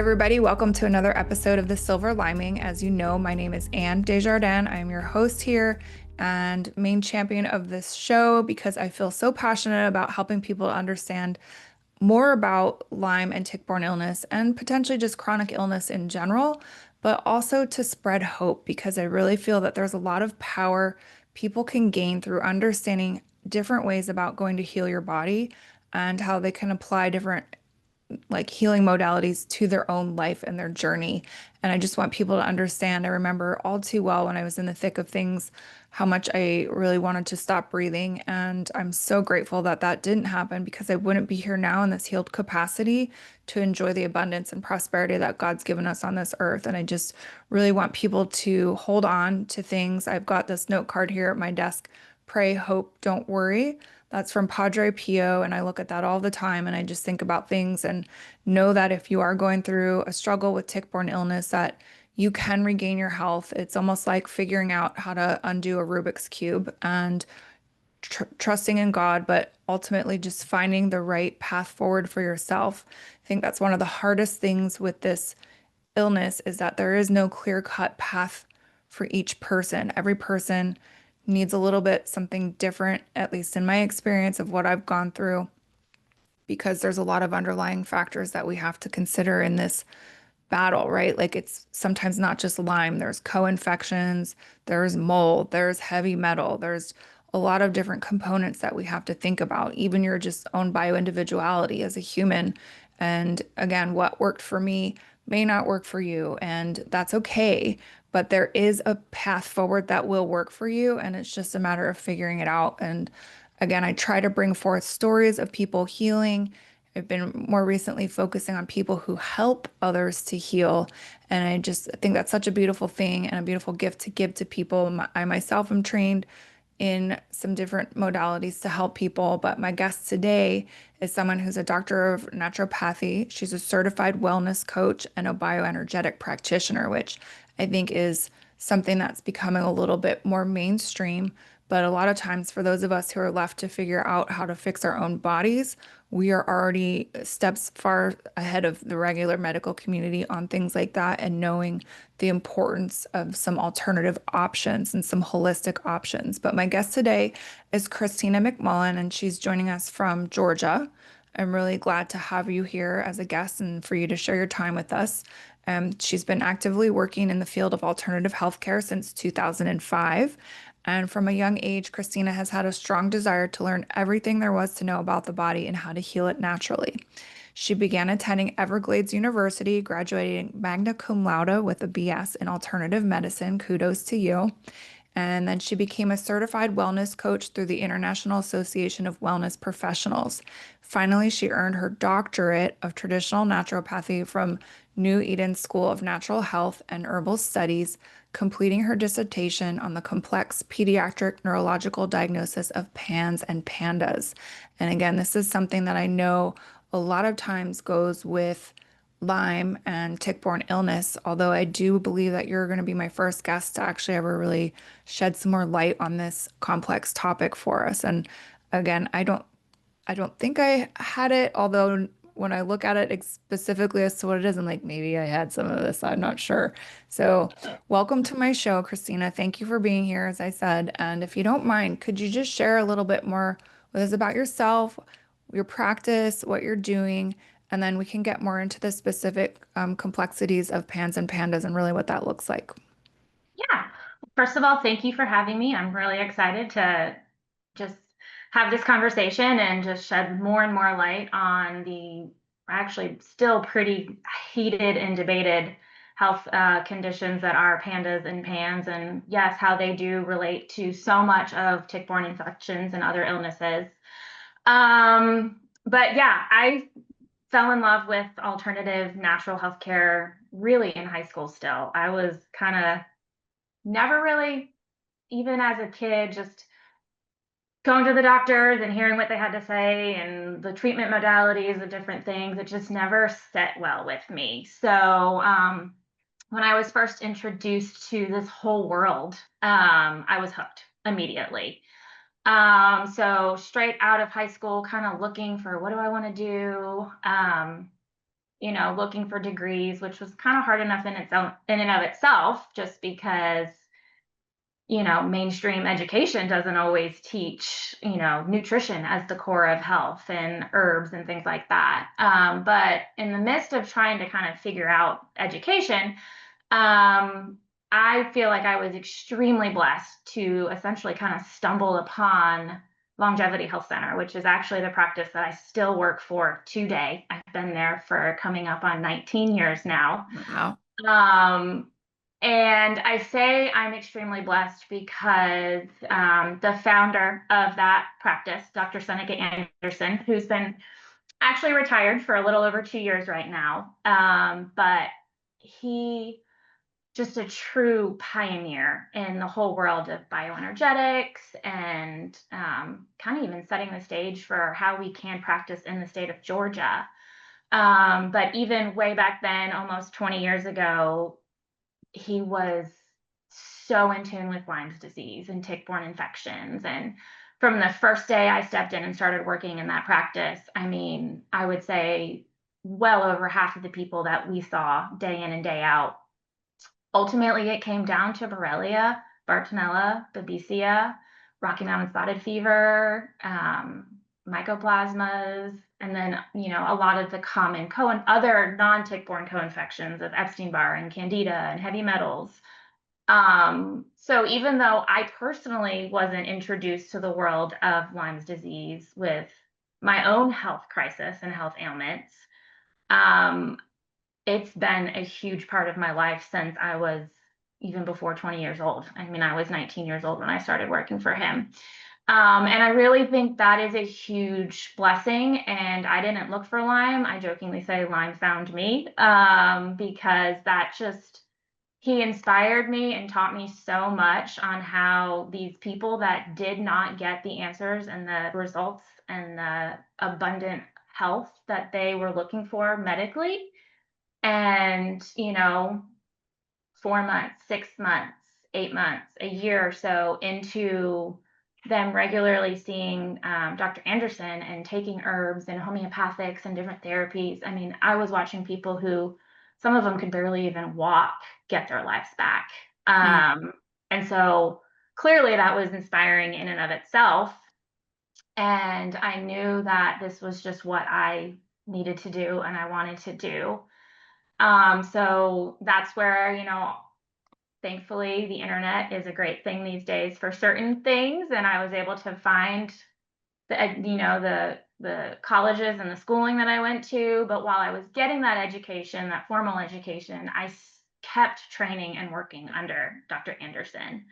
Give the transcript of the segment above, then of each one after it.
everybody. Welcome to another episode of The Silver Lyming. As you know, my name is Anne Desjardins. I'm your host here and main champion of this show because I feel so passionate about helping people to understand more about Lyme and tick-borne illness and potentially just chronic illness in general, but also to spread hope because I really feel that there's a lot of power people can gain through understanding different ways about going to heal your body and how they can apply different like healing modalities to their own life and their journey. And I just want people to understand. I remember all too well when I was in the thick of things, how much I really wanted to stop breathing. And I'm so grateful that that didn't happen because I wouldn't be here now in this healed capacity to enjoy the abundance and prosperity that God's given us on this earth. And I just really want people to hold on to things. I've got this note card here at my desk: pray, hope, don't worry. That's from Padre Pio, and I look at that all the time and I just think about things and know that if you are going through a struggle with tick-borne illness, that you can regain your health. It's almost like figuring out how to undo a Rubik's Cube and trusting in God, but ultimately just finding the right path forward for yourself. I think that's one of the hardest things with this illness is that there is no clear-cut path for each person. Every person needs a little bit something different, at least in my experience of what I've gone through, because there's a lot of underlying factors that we have to consider in this battle, right? Like it's sometimes not just Lyme, there's co-infections, there's mold, there's heavy metal, there's a lot of different components that we have to think about, even your just own bioindividuality as a human. And again, what worked for me may not work for you, and that's okay. But there is a path forward that will work for you, and it's just a matter of figuring it out. And again, I try to bring forth stories of people healing. I've been more recently focusing on people who help others to heal. And I just think that's such a beautiful thing and a beautiful gift to give to people. I myself am trained in some different modalities to help people, but my guest today is someone who's a doctor of naturopathy. She's a certified wellness coach and a bioenergetic practitioner, which I think is something that's becoming a little bit more mainstream. But a lot of times, for those of us who are left to figure out how to fix our own bodies, we are already steps far ahead of the regular medical community on things like that and knowing the importance of some alternative options and some holistic options. But my guest today is Cristina McMullen, and she's joining us from Georgia. I'm really glad to have you here as a guest and for you to share your time with us. She's been actively working in the field of alternative healthcare since 2005. And from a young age, Cristina has had a strong desire to learn everything there was to know about the body and how to heal it naturally. She began attending Everglades University, graduating magna cum laude with a BS in alternative medicine. Kudos to you. And then she became a certified wellness coach through the International Association of Wellness Professionals. Finally, she earned her doctorate of traditional naturopathy from New Eden School of Natural Health and Herbal Studies, completing her dissertation on the complex pediatric neurological diagnosis of PANS and PANDAS. And again, this is something that I know a lot of times goes with Lyme and tick-borne illness, although I do believe that you're going to be my first guest to actually ever really shed some more light on this complex topic for us. And again, I don't think I had it, although when I look at it specifically as to what it is, I'm like, maybe I had some of this, I'm not sure. So welcome to my show, Cristina. Thank you for being here, as I said. And if you don't mind, could you just share a little bit more with us about yourself, your practice, what you're doing, and then we can get more into the specific complexities of PANS and PANDAS and really what that looks like. Yeah. First of all, thank you for having me. I'm really excited to just have this conversation and just shed more and more light on the actually still pretty heated and debated health conditions that are pandas and pans, and yes, how they do relate to so much of tick-borne infections and other illnesses. But yeah, I fell in love with alternative natural healthcare really in high school still. I was kind of never really, even as a kid, just going to the doctors and hearing what they had to say and the treatment modalities of different things. It just never set well with me. So when I was first introduced to this whole world, I was hooked immediately. So straight out of high school, kind of looking for what do I want to do? looking for degrees, which was kind of hard enough in and of itself, just because mainstream education doesn't always teach, nutrition as the core of health and herbs and things like that. But in the midst of trying to kind of figure out education, I feel like I was extremely blessed to essentially kind of stumble upon Longevity Health Center, which is actually the practice that I still work for today. I've been there for coming up on 19 years now. Wow. Um, and I say I'm extremely blessed because the founder of that practice, Dr. Seneca Anderson, who's been actually retired for a little over 2 years right now, but he just a true pioneer in the whole world of bioenergetics and kind of even setting the stage for how we can practice in the state of Georgia. But even way back then, almost 20 years ago, he was so in tune with Lyme's disease and tick-borne infections. And from the first day I stepped in and started working in that practice, I mean, I would say well over half of the people that we saw day in and day out, ultimately it came down to Borrelia, Bartonella, Babesia, Rocky Mountain spotted fever, mycoplasmas, and then, a lot of the common other non-tick-borne co-infections of Epstein-Barr and Candida and heavy metals. So even though I personally wasn't introduced to the world of Lyme's disease with my own health crisis and health ailments, it's been a huge part of my life since I was even before 20 years old. I mean, I was 19 years old when I started working for him. And I really think that is a huge blessing. And I didn't look for Lyme. I jokingly say Lyme found me, because he inspired me and taught me so much on how these people that did not get the answers and the results and the abundant health that they were looking for medically, and 4 months, 6 months, 8 months, a year or so into them regularly seeing Dr. Anderson and taking herbs and homeopathics and different therapies. I mean, I was watching people who, some of them could barely even walk, get their lives back. Mm. And so clearly that was inspiring in and of itself. And I knew that this was just what I needed to do and I wanted to do. So that's where, thankfully the internet is a great thing these days for certain things. And I was able to find the colleges and the schooling that I went to. But while I was getting that education, that formal education, I kept training and working under Dr. Anderson.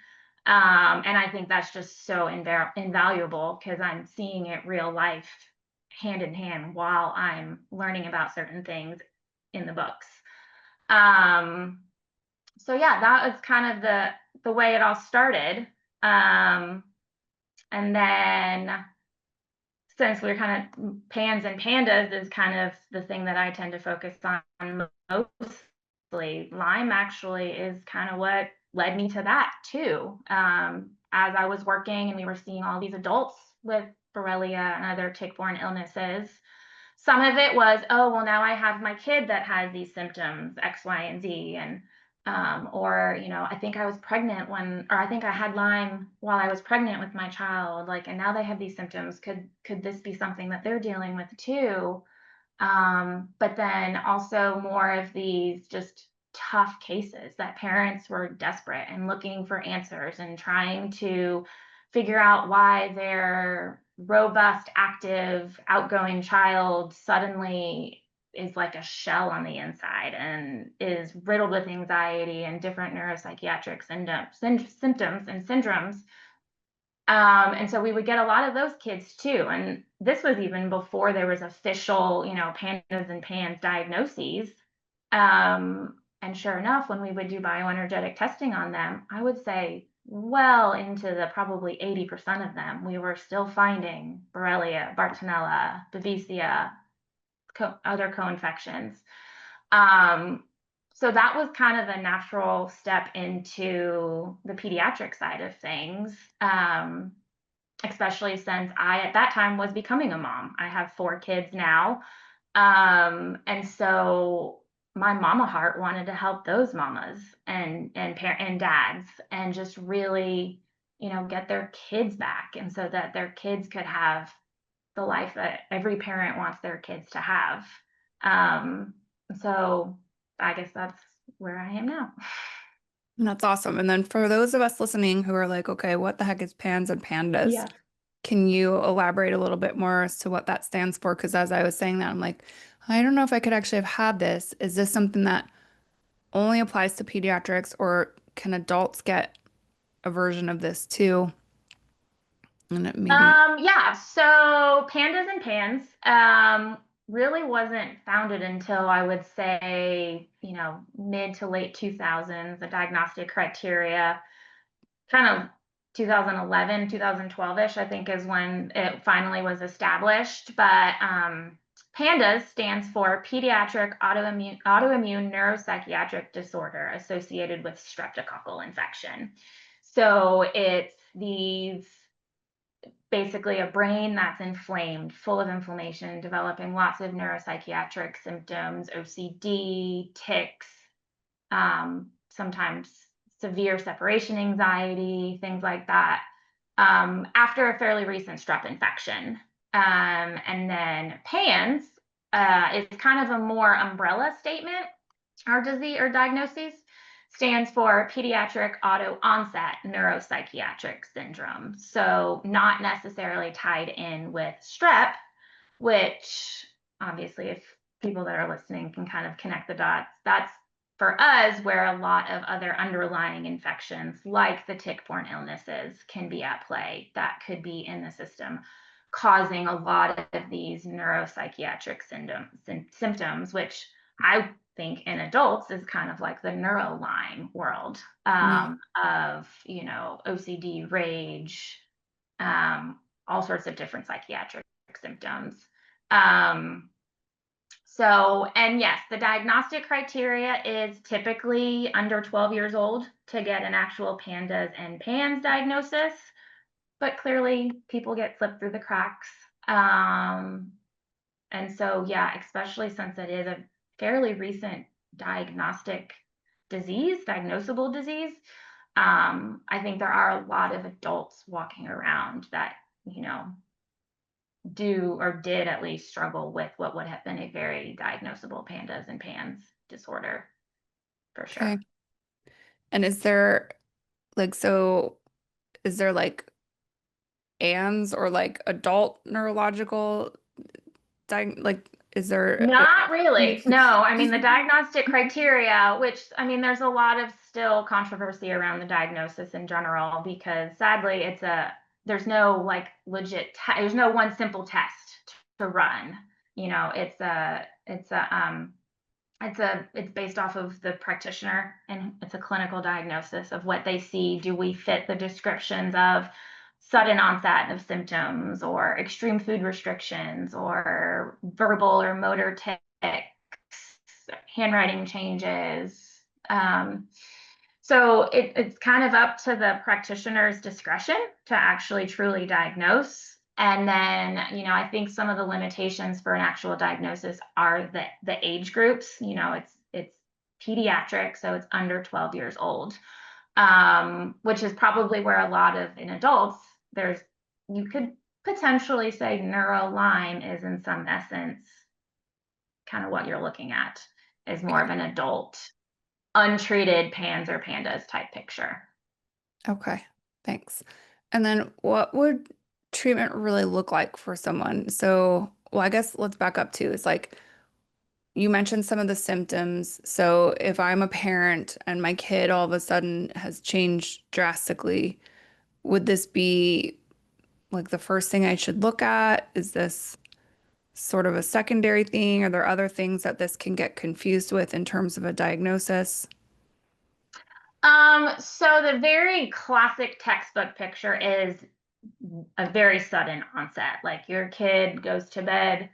And I think that's just so invaluable because I'm seeing it real life hand in hand while I'm learning about certain things in the books. So yeah, that was kind of the way it all started. And then since we're kind of pans and pandas is kind of the thing that I tend to focus on mostly. Lyme actually is kind of what led me to that too. As I was working and we were seeing all these adults with Borrelia and other tick-borne illnesses, some of it was, oh, well, now I have my kid that has these symptoms, X, Y, and Z. And, or, I think I was pregnant or I think I had Lyme while I was pregnant with my child, and now they have these symptoms. Could this be something that they're dealing with too? But then also more of these just tough cases that parents were desperate and looking for answers and trying to figure out why their robust, active, outgoing child suddenly is like a shell on the inside and is riddled with anxiety and different neuropsychiatric symptoms and syndromes. And so we would get a lot of those kids too. And this was even before there was official, pandas and pans diagnoses. And sure enough, when we would do bioenergetic testing on them, I would say well into the probably 80% of them, we were still finding Borrelia, Bartonella, Babesia, other co-infections. So that was kind of a natural step into the pediatric side of things, especially since I, at that time, was becoming a mom. I have 4 kids now. And so my mama heart wanted to help those mamas and dads and just really, get their kids back, and so that their kids could have the life that every parent wants their kids to have. Um, so I guess that's where I am now. That's awesome. And then for those of us listening who are like, okay, what the heck is PANS and PANDAS? Yeah. Can you elaborate a little bit more as to what that stands for? Because as I was saying that, I'm like, I don't know if I could actually have had this. Is this something that only applies to pediatrics, or can adults get a version of this too? And it maybe, Yeah, so Pandas and Pans really wasn't founded until I would say, mid to late 2000s. The diagnostic criteria, kind of 2011, 2012-ish, I think is when it finally was established. But PANDAS stands for Pediatric Autoimmune Neuropsychiatric Disorder associated with streptococcal infection. So it's these basically a brain that's inflamed, full of inflammation, developing lots of neuropsychiatric symptoms, OCD, tics, sometimes severe separation anxiety, things like that, after a fairly recent strep infection. And then PANS is kind of a more umbrella statement. Our disease or diagnosis stands for pediatric auto onset neuropsychiatric syndrome. So, not necessarily tied in with strep, which obviously, if people that are listening can kind of connect the dots, that's for us where a lot of other underlying infections, like the tick-borne illnesses, can be at play that could be in the system, causing a lot of these neuropsychiatric symptoms, which I think in adults is kind of like the neuro Lyme world, yeah. of, OCD, rage, all sorts of different psychiatric symptoms. Um, and yes, the diagnostic criteria is typically under 12 years old to get an actual PANDAS and PANS diagnosis, but clearly people get slipped through the cracks. Um, and so, yeah, especially since it is a fairly recent diagnosable disease, I think there are a lot of adults walking around that, do or did at least struggle with what would have been a very diagnosable PANDAS and PANS disorder for Okay. sure. And is there so is there like ANS or like adult neurological is there Not really. No, I mean, the diagnostic criteria, which I mean, there's a lot of still controversy around the diagnosis in general because sadly, there's no like there's no one simple test to run. It's based off of the practitioner, and it's a clinical diagnosis of what they see. Do we fit the descriptions of sudden onset of symptoms or extreme food restrictions or verbal or motor tics, handwriting changes? So it's kind of up to the practitioner's discretion to actually truly diagnose. And then, I think some of the limitations for an actual diagnosis are the age groups. It's pediatric, so it's under 12 years old, which is probably where a lot of in adults you could potentially say neuro Lyme is in some essence kind of what you're looking at is more of an adult untreated PANS or PANDAS type picture. Okay, thanks. And then what would treatment really look like for someone? So, well, I guess let's back up too. It's like you mentioned some of the symptoms. So, if I'm a parent and my kid all of a sudden has changed drastically, would this be like the first thing I should look at? Is this sort of a secondary thing? Are there other things that this can get confused with in terms of a diagnosis? So the very classic textbook picture is a very sudden onset. Like your kid goes to bed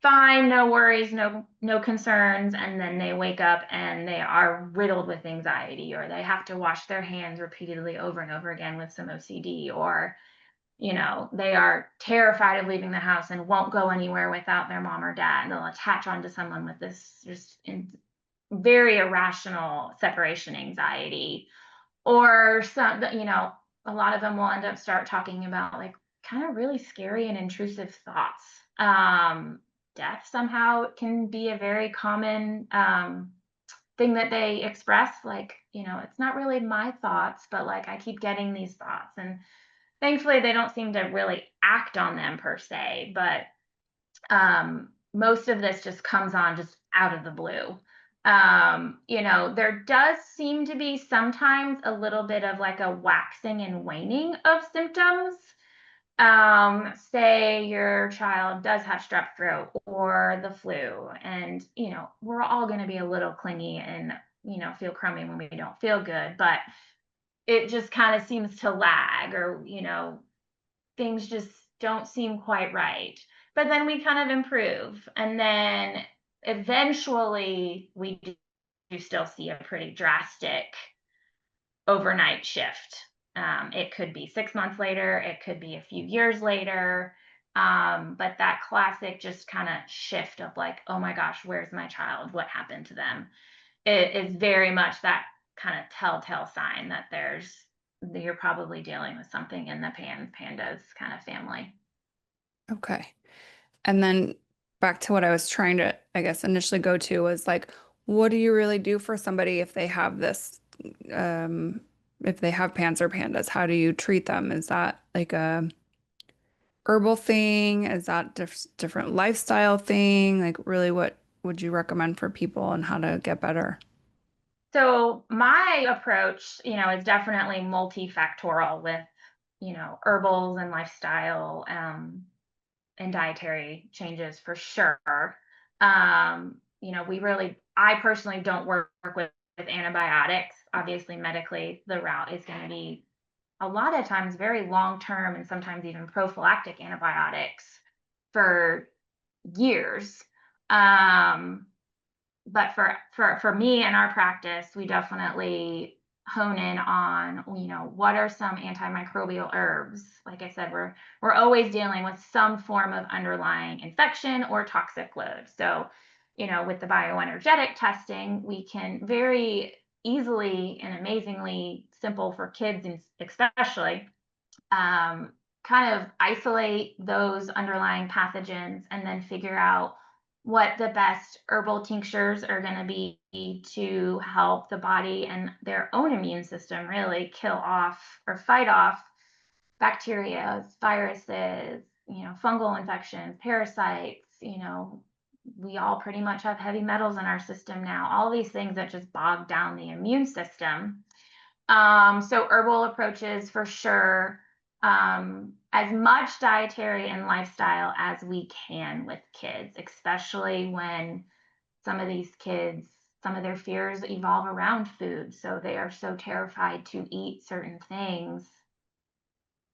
fine, no worries, no concerns, and then they wake up and they are riddled with anxiety, or they have to wash their hands repeatedly over and over again with some OCD, or they are terrified of leaving the house and won't go anywhere without their mom or dad. And they'll attach onto someone with this just very irrational separation anxiety. Or a lot of them will end up start talking about like kind of really scary and intrusive thoughts. Death somehow can be a very common thing that they express, like, it's not really my thoughts, but like I keep getting these thoughts. And thankfully they don't seem to really act on them per se, but most of this just comes on just out of the blue. There does seem to be sometimes a little bit of like a waxing and waning of symptoms. Say your child does have strep throat or the flu, and we're all going to be a little clingy and feel crummy when we don't feel good, but it just kind of seems to lag, or things just don't seem quite right. But then we kind of improve. And then eventually we do still see a pretty drastic overnight shift. It could be 6 months later, it could be a few years later. But that classic just kind of shift of like, oh my gosh, where's my child? What happened to them? It is very much that kind of telltale sign that you're probably dealing with something in the pandas kind of family. Okay. And then back to what I was trying to, I guess, initially go to was like, what do you really do for somebody if they have this, um, if they have pans or pandas? How do you treat them? Is that like a herbal thing? Is that different lifestyle thing? Like, really, what would you recommend for people and how to get better? So my approach, is definitely multifactorial with, herbals and lifestyle, and dietary changes for sure. I personally don't work with antibiotics. Obviously, medically, the route is going to be a lot of times very long term and sometimes even prophylactic antibiotics for years. Um, but for me and our practice, we definitely hone in on, what are some antimicrobial herbs. Like I said, we're always dealing with some form of underlying infection or toxic load. So with the bioenergetic testing, we can very easily and amazingly simple for kids especially, kind of isolate those underlying pathogens and then figure out what the best herbal tinctures are going to be to help the body and their own immune system really kill off or fight off bacteria, viruses, fungal infections, parasites. We all pretty much have heavy metals in our system now, all these things that just bog down the immune system. So herbal approaches for sure. As much dietary and lifestyle as we can with kids, especially when some of these kids, some of their fears evolve around food. So they are so terrified to eat certain things.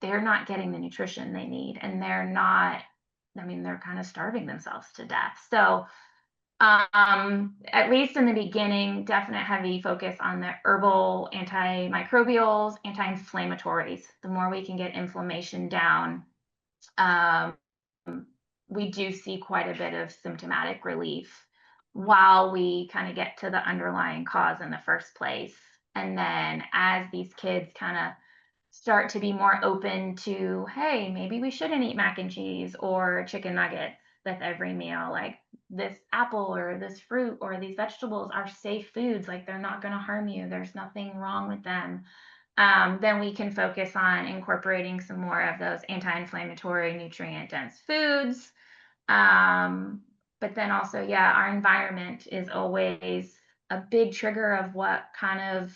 They're not getting the nutrition they need, and they're kind of starving themselves to death. So at least in the beginning, definite heavy focus on the herbal antimicrobials, anti-inflammatories. The more we can get inflammation down, we do see quite a bit of symptomatic relief while we kind of get to the underlying cause in the first place. And then as these kids kind of start to be more open to, hey, maybe we shouldn't eat mac and cheese or chicken nuggets with every meal. Like, this apple or this fruit or these vegetables are safe foods. Like, they're not going to harm you. There's nothing wrong with them. Then we can focus on incorporating some more of those anti-inflammatory, nutrient-dense foods. But then also, yeah, our environment is always a big trigger of what kind of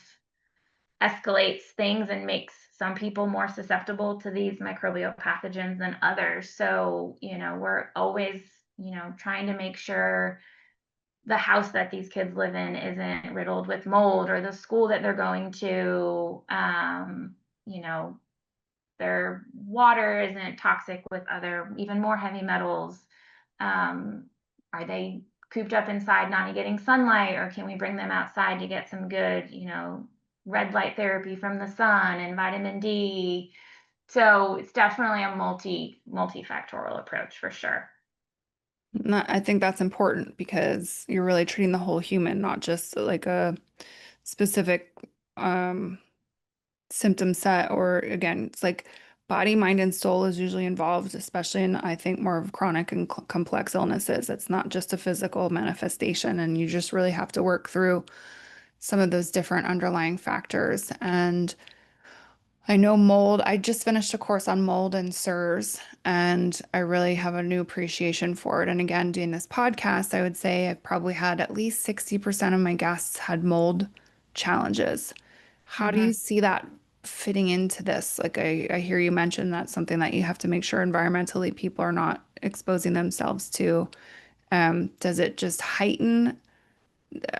escalates things and makes some people more susceptible to these microbial pathogens than others. So, we're always, trying to make sure the house that these kids live in isn't riddled with mold, or the school that they're going to, their water isn't toxic with other, even more heavy metals. Are they cooped up inside, not getting sunlight, or can we bring them outside to get some good, red light therapy from the sun and vitamin D? So it's definitely a multifactorial approach for sure. I think that's important because you're really treating the whole human, not just like a specific um, symptom set. Or again, it's like body, mind, and soul is usually involved, especially in, I think, more of chronic and complex illnesses. It's not just a physical manifestation, and you just really have to work through some of those different underlying factors. And I know mold. I just finished a course on mold and SIRS, and I really have a new appreciation for it. And again, doing this podcast, I would say I've probably had at least 60% of my guests had mold challenges. How do you Mhm. see that fitting into this? Like, I hear you mention that's something that you have to make sure environmentally people are not exposing themselves to. Does it just heighten?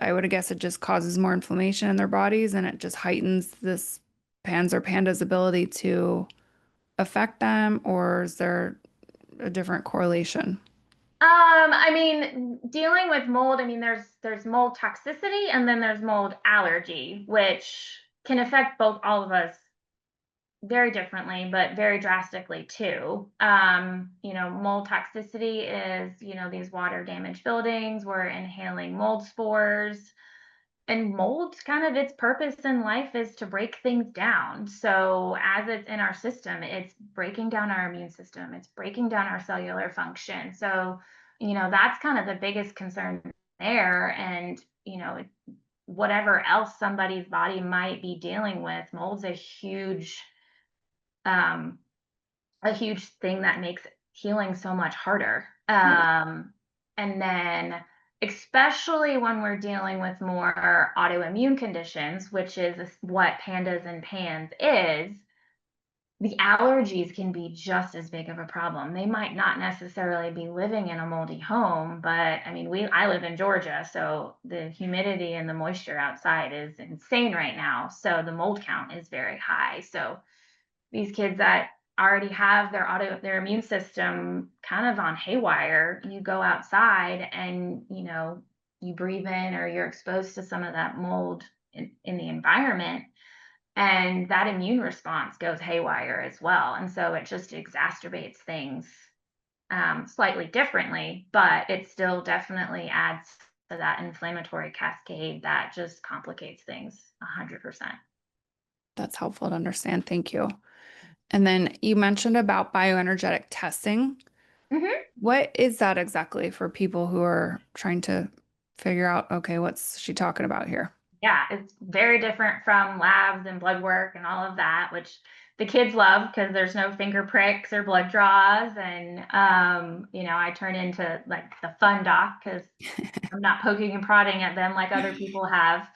I would guess it just causes more inflammation in their bodies and it just heightens this pans or panda's ability to affect them, or is there a different correlation? I mean, dealing with mold, I mean, there's mold toxicity and then there's mold allergy, which can affect both all of us very differently, but very drastically too. Mold toxicity is, these water damaged buildings, we're inhaling mold spores. And mold, kind of its purpose in life is to break things down. So as it's in our system, it's breaking down our immune system, it's breaking down our cellular function. So, that's kind of the biggest concern there. And, whatever else somebody's body might be dealing with, mold's um, a huge thing that makes healing so much harder. Yeah. And then, especially when we're dealing with more autoimmune conditions, which is what pandas and pans is, the allergies can be just as big of a problem. They might not necessarily be living in a moldy home, but I mean, I live in Georgia, so the humidity and the moisture outside is insane right now. So the mold count is very high. So these kids that already have their immune system kind of on haywire, you go outside and you breathe in or you're exposed to some of that mold in the environment, and that immune response goes haywire as well, and so it just exacerbates things slightly differently, but it still definitely adds to that inflammatory cascade that just complicates things 100%. That's helpful to understand. Thank you. And then you mentioned about bioenergetic testing. Mm-hmm. What is that exactly for people who are trying to figure out, okay, what's she talking about here? Yeah, it's very different from labs and blood work and all of that, which the kids love because there's no finger pricks or blood draws. And, I turn into like the fun doc because I'm not poking and prodding at them like other people have.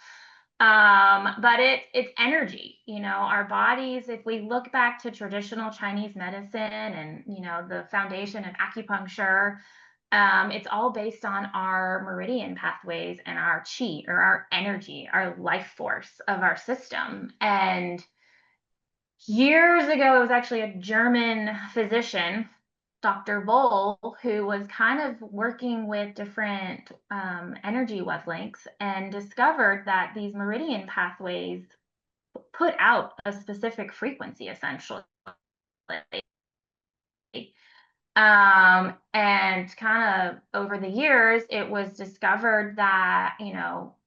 But it's energy, our bodies, if we look back to traditional Chinese medicine and, the foundation of acupuncture, it's all based on our meridian pathways and our chi or our energy, our life force of our system. And years ago, it was actually a German physician, Dr. Voll, who was kind of working with different energy wavelengths and discovered that these meridian pathways put out a specific frequency essentially. And kind of over the years, it was discovered that,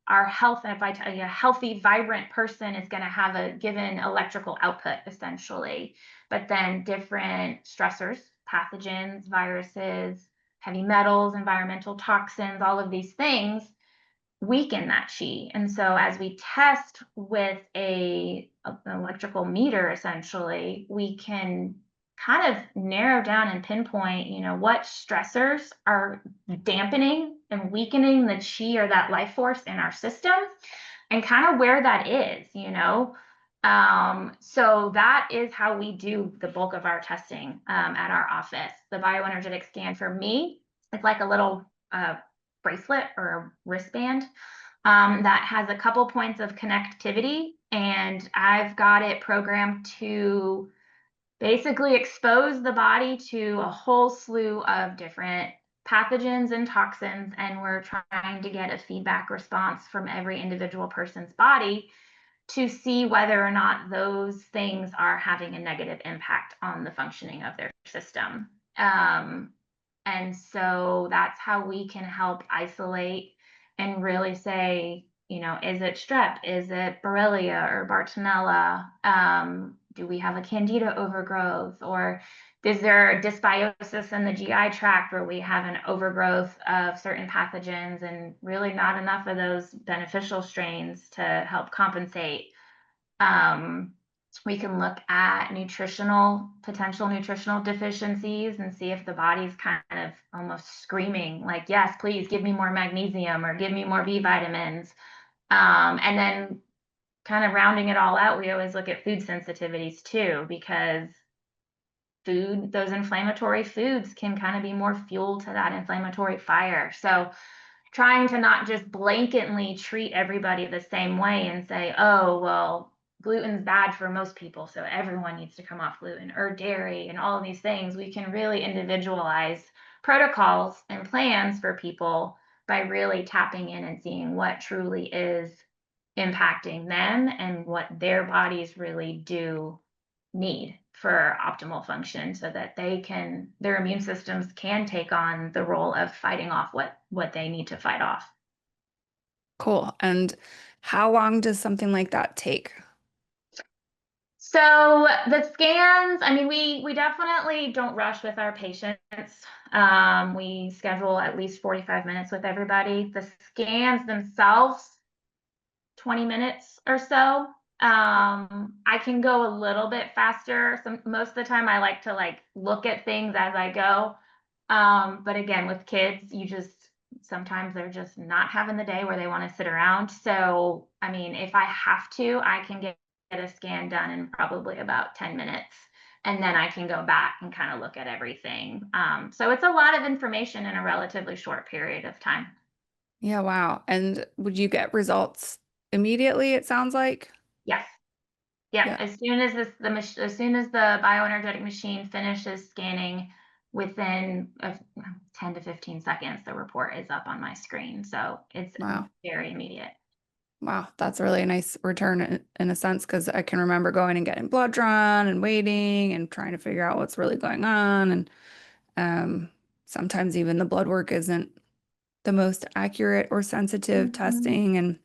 our health, and if I tell you a healthy, vibrant person is going to have a given electrical output essentially, but then different stressors, pathogens, viruses, heavy metals, environmental toxins, all of these things weaken that chi. And so as we test with an electrical meter, essentially, we can kind of narrow down and pinpoint, what stressors are dampening and weakening the chi or that life force in our system and kind of where that is. So that is how we do the bulk of our testing at our office. The bioenergetic scan for me, it's like a little bracelet or a wristband that has a couple points of connectivity, and I've got it programmed to basically expose the body to a whole slew of different pathogens and toxins, and we're trying to get a feedback response from every individual person's body to see whether or not those things are having a negative impact on the functioning of their system. And so that's how we can help isolate and really say, is it strep? Is it Borrelia or Bartonella? Do we have a candida overgrowth? Or is there dysbiosis in the GI tract where we have an overgrowth of certain pathogens and really not enough of those beneficial strains to help compensate? Um, we can look at potential nutritional deficiencies and see if the body's kind of almost screaming like, yes, please give me more magnesium or give me more B vitamins. And then kind of rounding it all out, we always look at food sensitivities too, because those inflammatory foods can kind of be more fuel to that inflammatory fire. So trying to not just blanketly treat everybody the same way and say, oh, well, gluten's bad for most people, so everyone needs to come off gluten, or dairy and all of these things. We can really individualize protocols and plans for people by really tapping in and seeing what truly is impacting them and what their bodies really do need for optimal function, so that their immune systems can take on the role of fighting off what they need to fight off. Cool. And how long does something like that take? So the scans, I mean, we definitely don't rush with our patients. We schedule at least 45 minutes with everybody. The scans themselves, 20 minutes or so. I can go a little bit faster. Most of the time I like to look at things as I go. But again, with kids, sometimes they're just not having the day where they want to sit around. So, I mean, if I have to, I can get a scan done in probably about 10 minutes. And then I can go back and kind of look at everything. So it's a lot of information in a relatively short period of time. Yeah, wow. And would you get results immediately, it sounds like? Yes. Yeah, Yeah. as soon as the bioenergetic machine finishes scanning, within 10 to 15 seconds, the report is up on my screen. So it's Wow. very immediate. Wow. That's a really nice return in a sense, because I can remember going and getting blood drawn and waiting and trying to figure out what's really going on. And um, sometimes even the blood work isn't the most accurate or sensitive Mhm. testing. And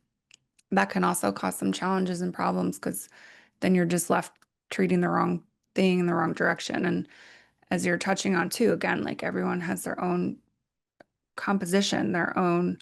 that can also cause some challenges and problems, because then you're just left treating the wrong thing in the wrong direction. And as you're touching on too, again, like everyone has their own composition, their own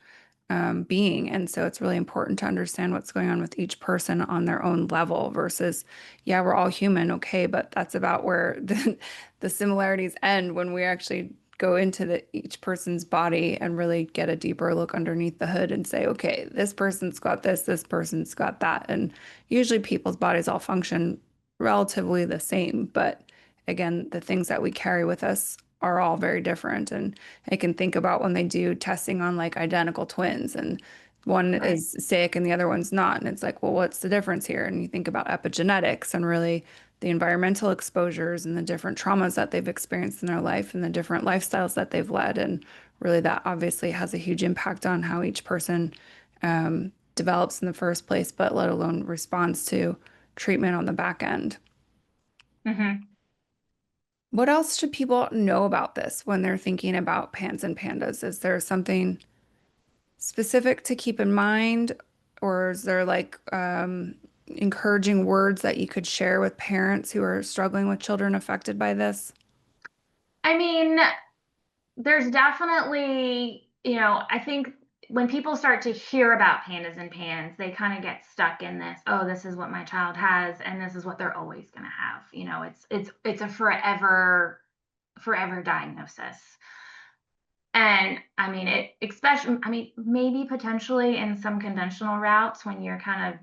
being. And so it's really important to understand what's going on with each person on their own level versus, yeah, we're all human, okay, but that's about where the similarities end when we actually go into each person's body and really get a deeper look underneath the hood and say, okay, this person's got this person's got that. And usually people's bodies all function relatively the same, but again, the things that we carry with us are all very different. And I can think about when they do testing on like identical twins and one Right. is sick and the other one's not. And it's like, well, what's the difference here? And you think about epigenetics and really the environmental exposures and the different traumas that they've experienced in their life and the different lifestyles that they've led. And really, that obviously has a huge impact on how each person develops in the first place, but let alone responds to treatment on the back end. Hmm. What else should people know about this when they're thinking about pans and pandas? Is there something specific to keep in mind, or is there like encouraging words that you could share with parents who are struggling with children affected by this? I mean, there's definitely, I think when people start to hear about pandas and pans, they kind of get stuck in this, oh, this is what my child has, and this is what they're always going to have. It's a forever diagnosis. And I mean, maybe potentially in some conventional routes when you're kind of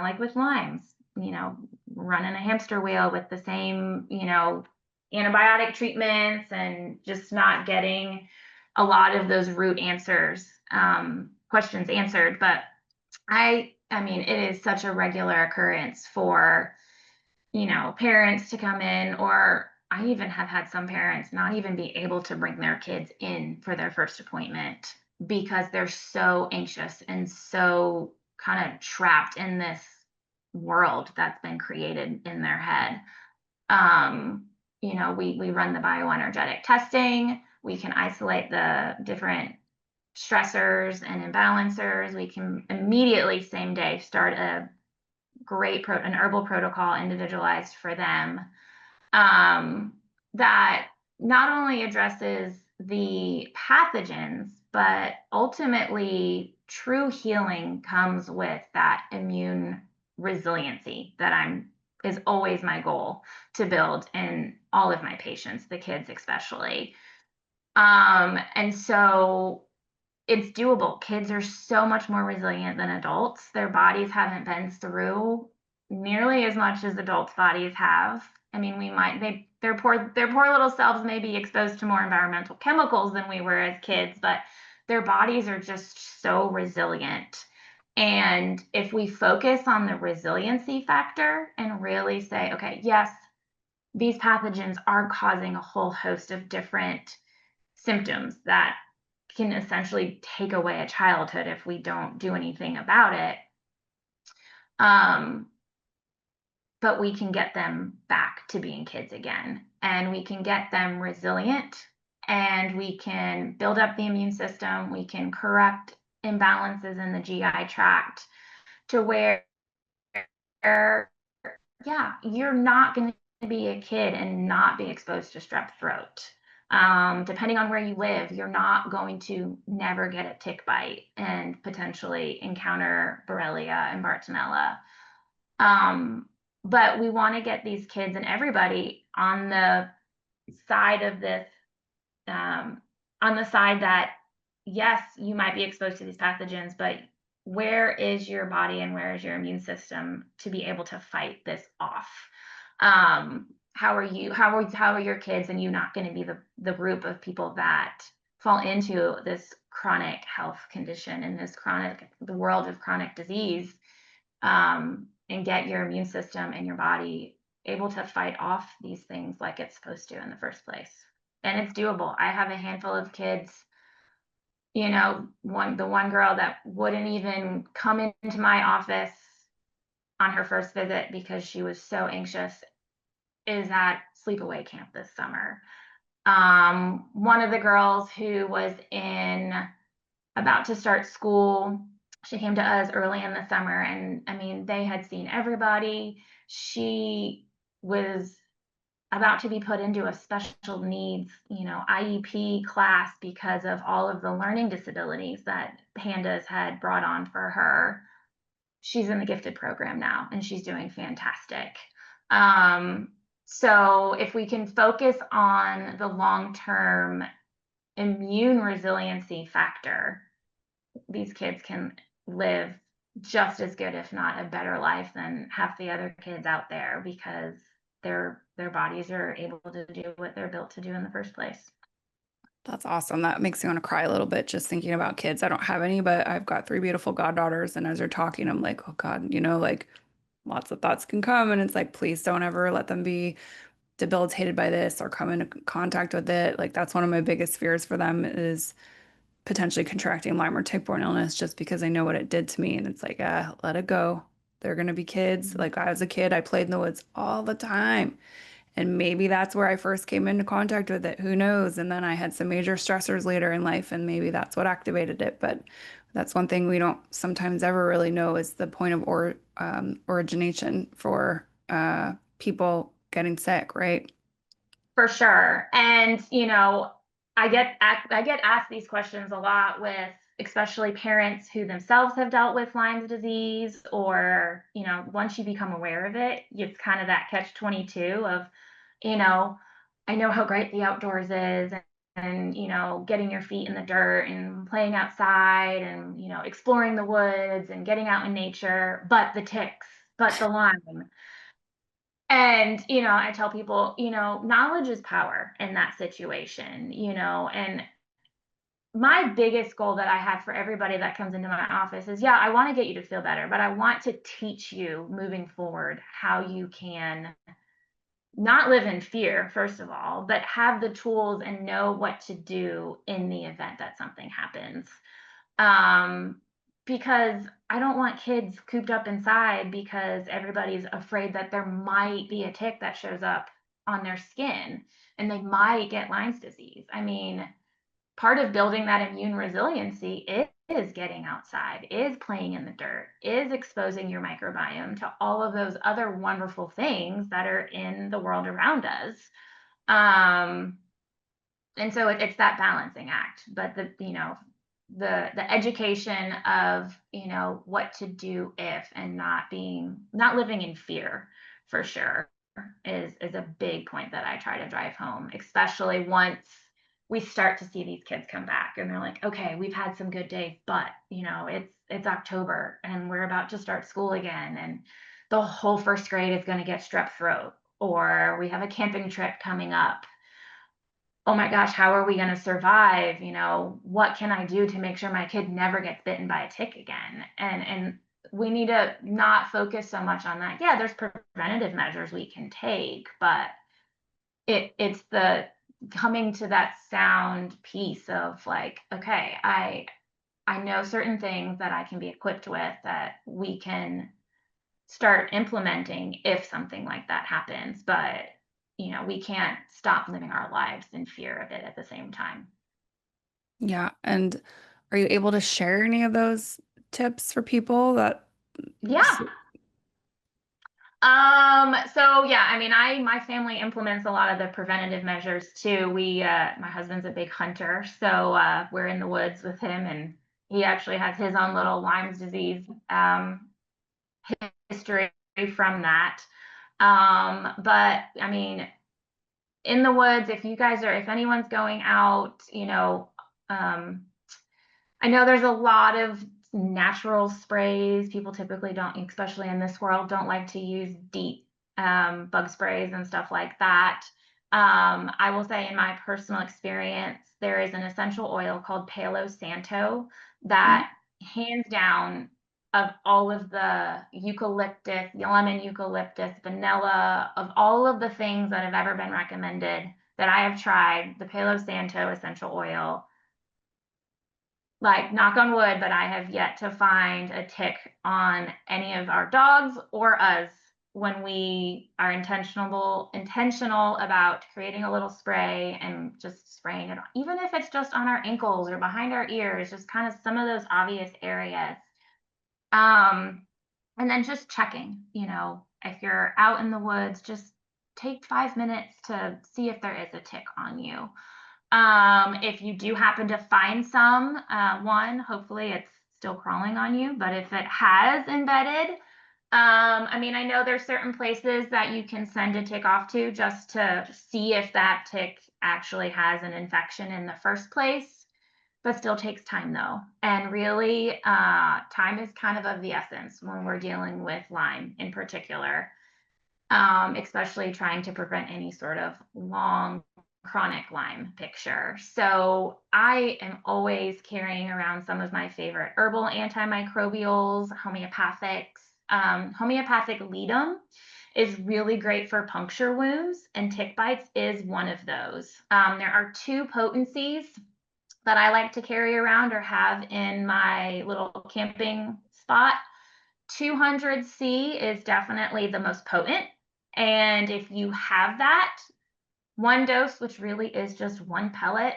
like with Lyme's, running a hamster wheel with the same, antibiotic treatments and just not getting a lot of those root questions answered. But I mean, it is such a regular occurrence for parents to come in, or I even have had some parents not even be able to bring their kids in for their first appointment because they're so anxious and so kind of trapped in this world that's been created in their head. We run the bioenergetic testing. We can isolate the different stressors and imbalancers. We can immediately, same day, start an herbal protocol individualized for them, that not only addresses the pathogens, but ultimately true healing comes with that immune resiliency that is always my goal to build in all of my patients, the kids especially. And so it's doable. Kids are so much more resilient than adults. Their bodies haven't been through nearly as much as adults' bodies have. I mean, their poor little selves may be exposed to more environmental chemicals than we were as kids, but their bodies are just so resilient. And if we focus on the resiliency factor and really say, okay, yes, these pathogens are causing a whole host of different symptoms that can essentially take away a childhood if we don't do anything about it. But we can get them back to being kids again, and we can get them resilient, and we can build up the immune system. We can correct imbalances in the GI tract to where, yeah, you're not going to be a kid and not be exposed to strep throat. Depending on where you live, you're not going to never get a tick bite and potentially encounter Borrelia and Bartonella. But we want to get these kids and everybody on the side of this, on the side that, yes, you might be exposed to these pathogens, but where is your body and where is your immune system to be able to fight this off? How are your kids and you not going to be the group of people that fall into this chronic health condition and the world of chronic disease, and get your immune system and your body able to fight off these things like it's supposed to in the first place. And it's doable. I have a handful of kids, the one girl that wouldn't even come into my office on her first visit because she was so anxious is at sleepaway camp this summer. One of the girls who was about to start school, she came to us early in the summer, and I mean, they had seen everybody. She was about to be put into a special needs, IEP class because of all of the learning disabilities that Pandas had brought on for her. She's in the gifted program now, and she's doing fantastic. So if we can focus on the long-term immune resiliency factor, these kids can live just as good, if not a better life than half the other kids out there, because their bodies are able to do what they're built to do in the first place. That's awesome. That makes me want to cry a little bit just thinking about kids. I don't have any, but I've got three beautiful goddaughters. And as you're talking, I'm like, oh God, like lots of thoughts can come. And it's like, please don't ever let them be debilitated by this or come into contact with it. Like that's one of my biggest fears for them is potentially contracting Lyme or tick-borne illness just because I know what it did to me. And it's like, let it go. They're going to be kids. Like I was a kid, I played in the woods all the time. And maybe that's where I first came into contact with it. Who knows? And then I had some major stressors later in life, and maybe that's what activated it. But that's one thing we don't sometimes ever really know is the point of origination for people getting sick, right? For sure. And, I get asked these questions a lot with especially parents who themselves have dealt with Lyme's disease, or, once you become aware of it, it's kind of that catch-22 of, I know how great the outdoors is, and getting your feet in the dirt and playing outside and, exploring the woods and getting out in nature, but the ticks, but the Lyme. And, I tell people, knowledge is power in that situation, and my biggest goal that I have for everybody that comes into my office is, yeah, I want to get you to feel better, but I want to teach you moving forward how you can not live in fear, first of all, but have the tools and know what to do in the event that something happens. Um, because I don't want kids cooped up inside because everybody's afraid that there might be a tick that shows up on their skin and they might get Lyme's disease. I mean, part of building that immune resiliency is getting outside, is playing in the dirt, is exposing your microbiome to all of those other wonderful things that are in the world around us. And so it's that balancing act, but the education of what to do if, and not living in fear, for sure, is a big point that I try to drive home, especially once we start to see these kids come back and they're like, okay, we've had some good days, but it's October and we're about to start school again, and the whole first grade is going to get strep throat, or we have a camping trip coming up. Oh my gosh, how are we going to survive? What can I do to make sure my kid never gets bitten by a tick again? And we need to not focus so much on that. Yeah, there's preventative measures we can take, but it's the coming to that sound piece of like, okay, I know certain things that I can be equipped with that we can start implementing if something like that happens, but we can't stop living our lives in fear of it at the same time. Yeah. And are you able to share any of those tips for people that Yeah. So yeah, I mean, my family implements a lot of the preventative measures too. My husband's a big hunter, so we're in the woods with him, and he actually has his own little Lyme's disease history from that. But I mean, in the woods, if anyone's going out, I know there's a lot of natural sprays. People typically don't, especially in this world, don't like to use deep bug sprays and stuff like that. I will say, in my personal experience, there is an essential oil called Palo Santo Mhm. that, hands down, of all of the eucalyptus, lemon eucalyptus, vanilla, of all of the things that have ever been recommended that I have tried, the Palo Santo essential oil, like, knock on wood, but I have yet to find a tick on any of our dogs or us when we are intentional about creating a little spray and just spraying it, even if it's just on our ankles or behind our ears, just kind of some of those obvious areas. Um, and then just checking, if you're out in the woods, just take 5 minutes to see if there is a tick on you. If you do happen to find one, hopefully it's still crawling on you, but if it has embedded, I mean, I know there's certain places that you can send a tick off to just to see if that tick actually has an infection in the first place, but still takes time though. And really, time is kind of the essence when we're dealing with Lyme in particular, especially trying to prevent any sort of long chronic Lyme picture. So I am always carrying around some of my favorite herbal antimicrobials, homeopathics. Homeopathic ledum is really great for puncture wounds, and tick bites is one of those. There are two potencies that I like to carry around or have in my little camping spot. 200C is definitely the most potent. And if you have that, one dose, which really is just one pellet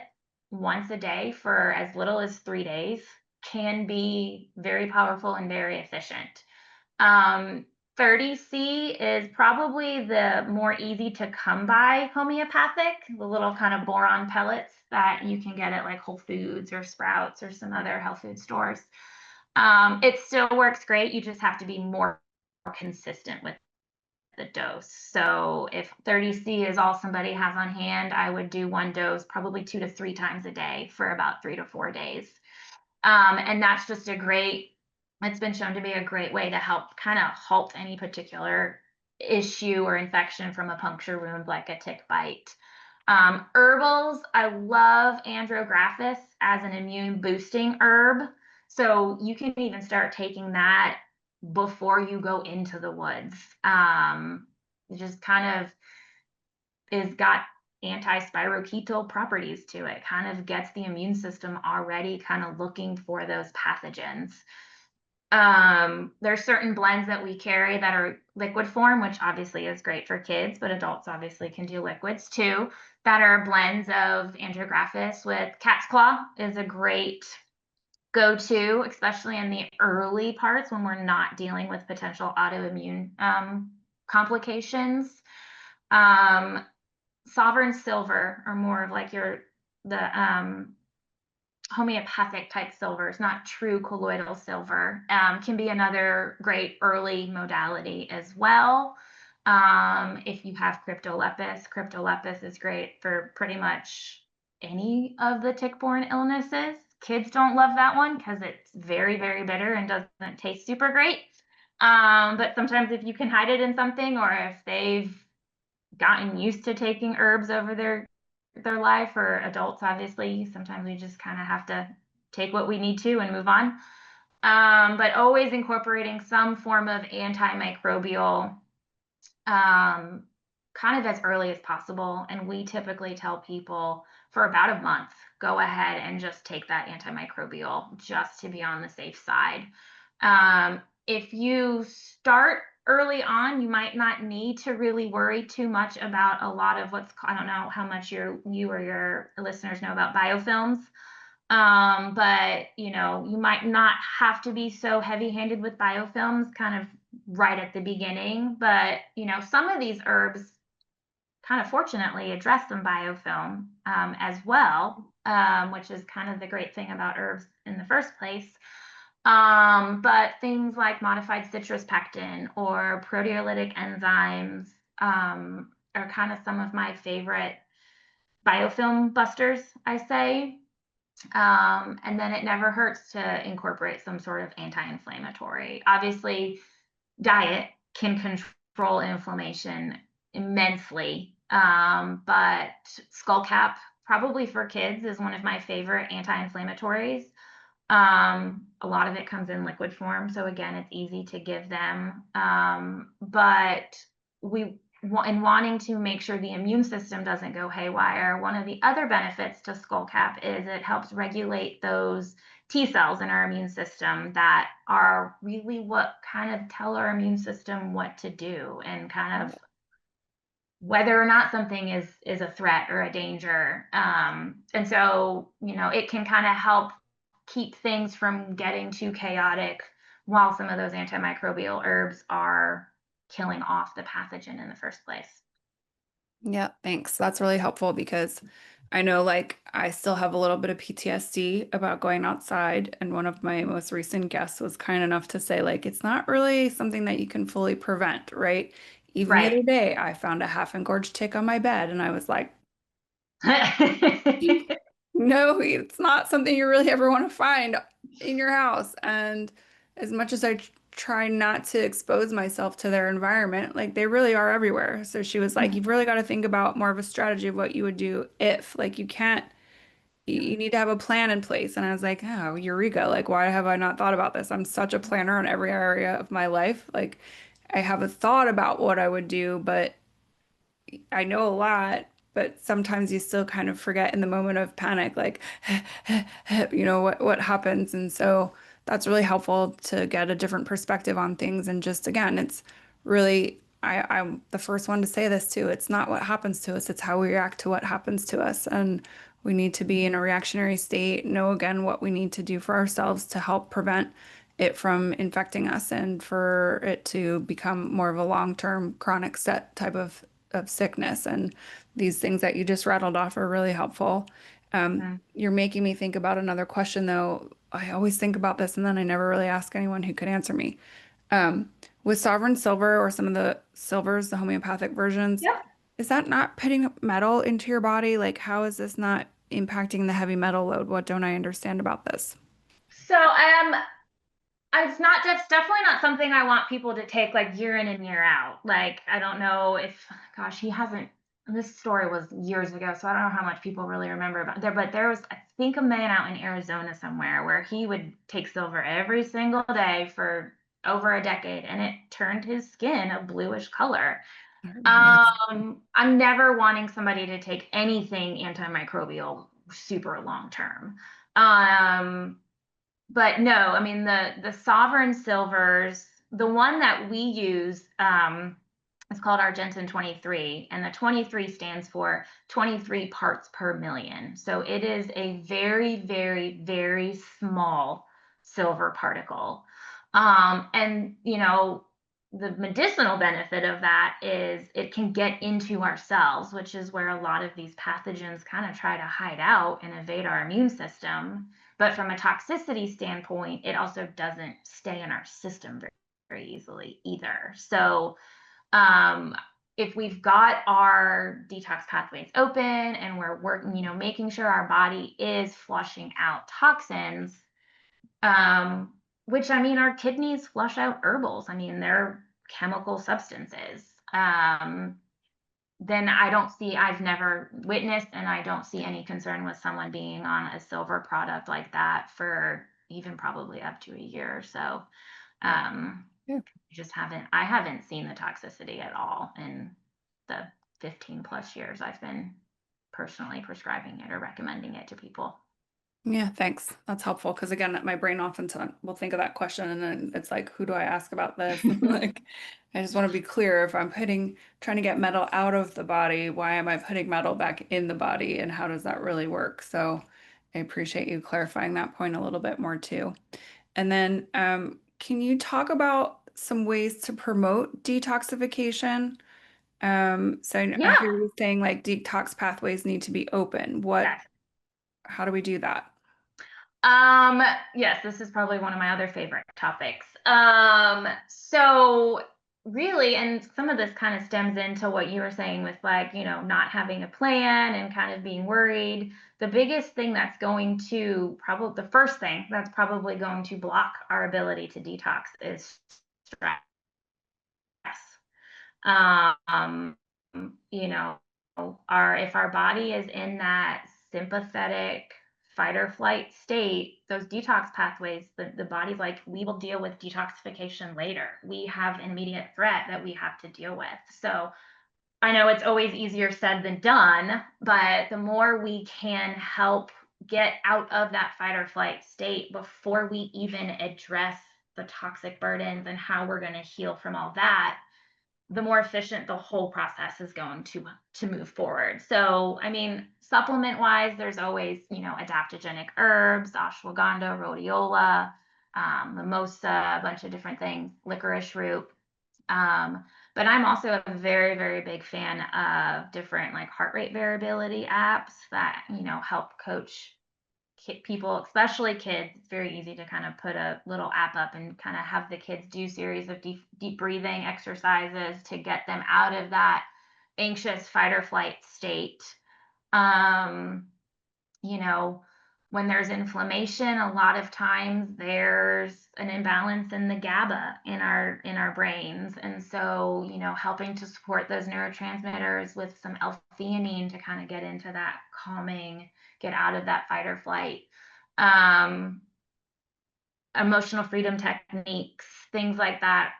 once a day for as little as 3 days, can be very powerful and very efficient. 30C is probably the more easy to come by homeopathic, the little kind of boron pellets that you can get at like Whole Foods or Sprouts or some other health food stores. It still works great. You just have to be more consistent with the dose. So if 30C is all somebody has on hand, I would do one dose probably 2 to 3 times a day for about 3 to 4 days. And that's just it's been shown to be a great way to help kind of halt any particular issue or infection from a puncture wound like a tick bite. Herbals, I love andrographis as an immune boosting herb. So you can even start taking that before you go into the woods. It just kind of is got anti-spirochetal properties to it, kind of gets the immune system already kind of looking for those pathogens. There's certain blends that we carry that are liquid form, which obviously is great for kids, but adults obviously can do liquids too, that are blends of angiographics with cat's claw is a great go-to, especially in the early parts when we're not dealing with potential autoimmune complications. Um, Sovereign silver are more of like the homeopathic type silvers, not true colloidal silver, can be another great early modality as well. If you have cryptolepis is great for pretty much any of the tick-borne illnesses. Kids don't love that one because it's very, very bitter and doesn't taste super great. But sometimes if you can hide it in something, or if they've gotten used to taking herbs over their life, or adults obviously sometimes we just kind of have to take what we need to and move on, but always incorporating some form of antimicrobial kind of as early as possible. And we typically tell people for about a month, go ahead and just take that antimicrobial just to be on the safe side. If you start early on, you might not need to really worry too much about a lot of I don't know how much you or your listeners know about biofilms. But you might not have to be so heavy-handed with biofilms kind of right at the beginning. But some of these herbs kind of fortunately address some biofilm as well, which is kind of the great thing about herbs in the first place. But things like modified citrus pectin or proteolytic enzymes are kind of some of my favorite biofilm busters, I say. And then it never hurts to incorporate some sort of anti-inflammatory. Obviously, diet can control inflammation immensely, but skullcap, probably for kids, is one of my favorite anti-inflammatories. A lot of it comes in liquid form, so again, it's easy to give them. But in wanting to make sure the immune system doesn't go haywire, one of the other benefits to skullcap is it helps regulate those T cells in our immune system that are really what kind of tell our immune system what to do and kind of whether or not something is a threat or a danger. And so, it can kind of help keep things from getting too chaotic while some of those antimicrobial herbs are killing off the pathogen in the first place. Yeah, thanks. That's really helpful because I know like I still have a little bit of PTSD about going outside. And one of my most recent guests was kind enough to say, like, it's not really something that you can fully prevent, right? Even the Right. other day, I found a half engorged tick on my bed, and I was like, no, it's not something you really ever want to find in your house. And as much as try not to expose myself to their environment, like they really are everywhere. So she was like, you've really got to think about more of a strategy of what you would do if, like, you can't, you need to have a plan in place. And I was like, oh, eureka. Like, why have I not thought about this? I'm such a planner in every area of my life. Like, I have a thought about what I would do, but I know a lot, but sometimes you still kind of forget in the moment of panic, like, what happens. And so that's really helpful to get a different perspective on things. And just again, it's really, I'm the first one to say this too. It's not what happens to us, it's how we react to what happens to us. And we need to be in a reactionary state, know again what we need to do for ourselves to help prevent it from infecting us and for it to become more of a long-term chronic set type of sickness. And these things that you just rattled off are really helpful. You're making me think about another question, though. I always think about this and then I never really ask anyone who could answer me. With Sovereign Silver or some of the silvers, the homeopathic versions, Yep. is that not putting metal into your body? Like, how is this not impacting the heavy metal load? What don't I understand about this? So it's not that's definitely not something I want people to take like year in and year out. Like I don't know if gosh, he hasn't this story was years ago, so I don't know how much people really remember about there, but there was I think a man out in Arizona somewhere where he would take silver every single day for over a decade and it turned his skin a bluish color. Yes. I'm never wanting somebody to take anything antimicrobial super long term. Um but no, I mean the Sovereign Silvers, the one that we use, is called Argentin 23, and the 23 stands for 23 parts per million. So it is a very, very, very small silver particle. And the medicinal benefit of that is it can get into our cells, which is where a lot of these pathogens kind of try to hide out and evade our immune system. But from a toxicity standpoint, it also doesn't stay in our system very, very easily either. So um, if we've got our detox pathways open and we're working, making sure our body is flushing out toxins, um, which I mean, our kidneys flush out herbals. I mean, they're chemical substances. Then I've never witnessed, and I don't see any concern with someone being on a silver product like that for even probably up to a year or so. Um, Yeah. I haven't seen the toxicity at all in the 15 plus years I've been personally prescribing it or recommending it to people. Yeah, thanks. That's helpful because again, my brain often will think of that question and then it's like, who do I ask about this? Like, I just want to be clear if I'm trying to get metal out of the body, why am I putting metal back in the body and how does that really work? So I appreciate you clarifying that point a little bit more too. And then, can you talk about some ways to promote detoxification? So I Yeah. hear you saying like detox pathways need to be open. Yes. How do we do that? Um, yes, this is probably one of my other favorite topics. So really, and some of this kind of stems into what you were saying with like, not having a plan and kind of being worried. The biggest thing that's going to probably the first thing that's probably going to block our ability to detox is stress. Um, you know, if our body is in that sympathetic fight or flight state, those detox pathways, the body's like, we will deal with detoxification later. We have an immediate threat that we have to deal with. So I know it's always easier said than done, but the more we can help get out of that fight or flight state before we even address the toxic burdens and how we're going to heal from all that, the more efficient the whole process is going to move forward. So, I mean, supplement wise, there's always, adaptogenic herbs, ashwagandha, rhodiola, mimosa, a bunch of different things, licorice root. Um, but I'm also a very, very big fan of different like heart rate variability apps that, help coach people, especially kids. It's very easy to kind of put a little app up and kind of have the kids do series of deep breathing exercises to get them out of that anxious fight or flight state. Um, you know, when there's inflammation, a lot of times there's an imbalance in the GABA in our brains. And so, helping to support those neurotransmitters with some L-theanine to kind of get into that calming, get out of that fight or flight. Um, Emotional freedom techniques, things like that.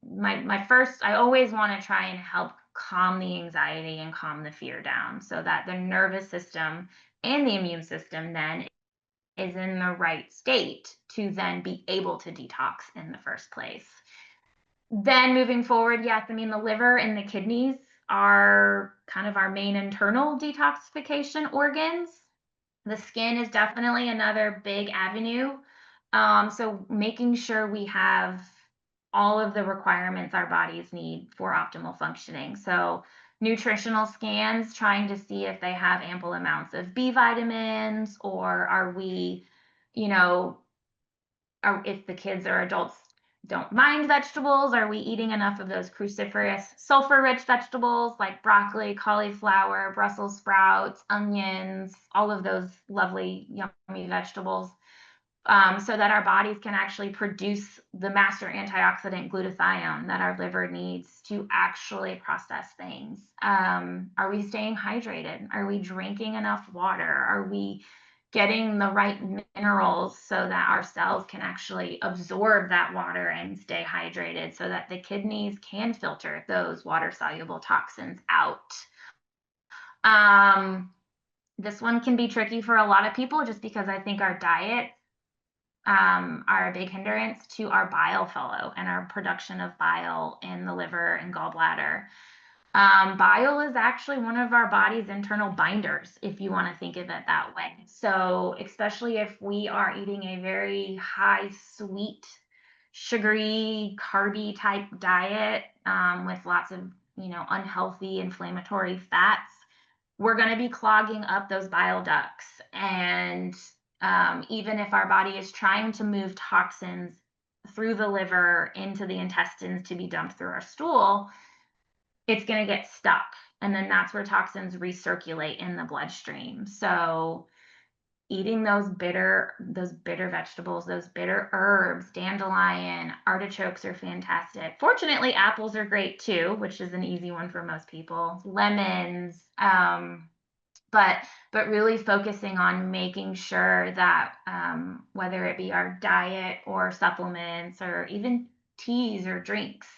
My first, I always want to try and help calm the anxiety and calm the fear down so that the nervous system and the immune system then is in the right state to then be able to detox in the first place. Then moving forward, yes, I mean, the liver and the kidneys are kind of our main internal detoxification organs. The skin is definitely another big avenue. So making sure we have all of the requirements our bodies need for optimal functioning. So nutritional scans, trying to see if they have ample amounts of B vitamins, or are we, you know, if the kids or adults don't mind vegetables, are we eating enough of those cruciferous sulfur-rich vegetables like broccoli, cauliflower, Brussels sprouts, onions, all of those lovely, yummy vegetables, so that our bodies can actually produce the master antioxidant glutathione that our liver needs to actually process things. Are we staying hydrated? Are we drinking enough water? Are we getting the right minerals so that our cells can actually absorb that water and stay hydrated so that the kidneys can filter those water soluble toxins out? Um, this one can be tricky for a lot of people just because I think our diet are a big hindrance to our bile flow and our production of bile in the liver and gallbladder. Bile is actually one of our body's internal binders, if you want to think of it that way. So, especially if we are eating a very high sweet, sugary, carby type diet with lots of, unhealthy inflammatory fats, we're going to be clogging up those bile ducts. And even if our body is trying to move toxins through the liver into the intestines to be dumped through our stool, it's going to get stuck. And then that's where toxins recirculate in the bloodstream. So eating those bitter vegetables, those bitter herbs, dandelion, artichokes are fantastic. Fortunately, apples are great too, which is an easy one for most people. Lemons, but really focusing on making sure that whether it be our diet or supplements or even teas or drinks,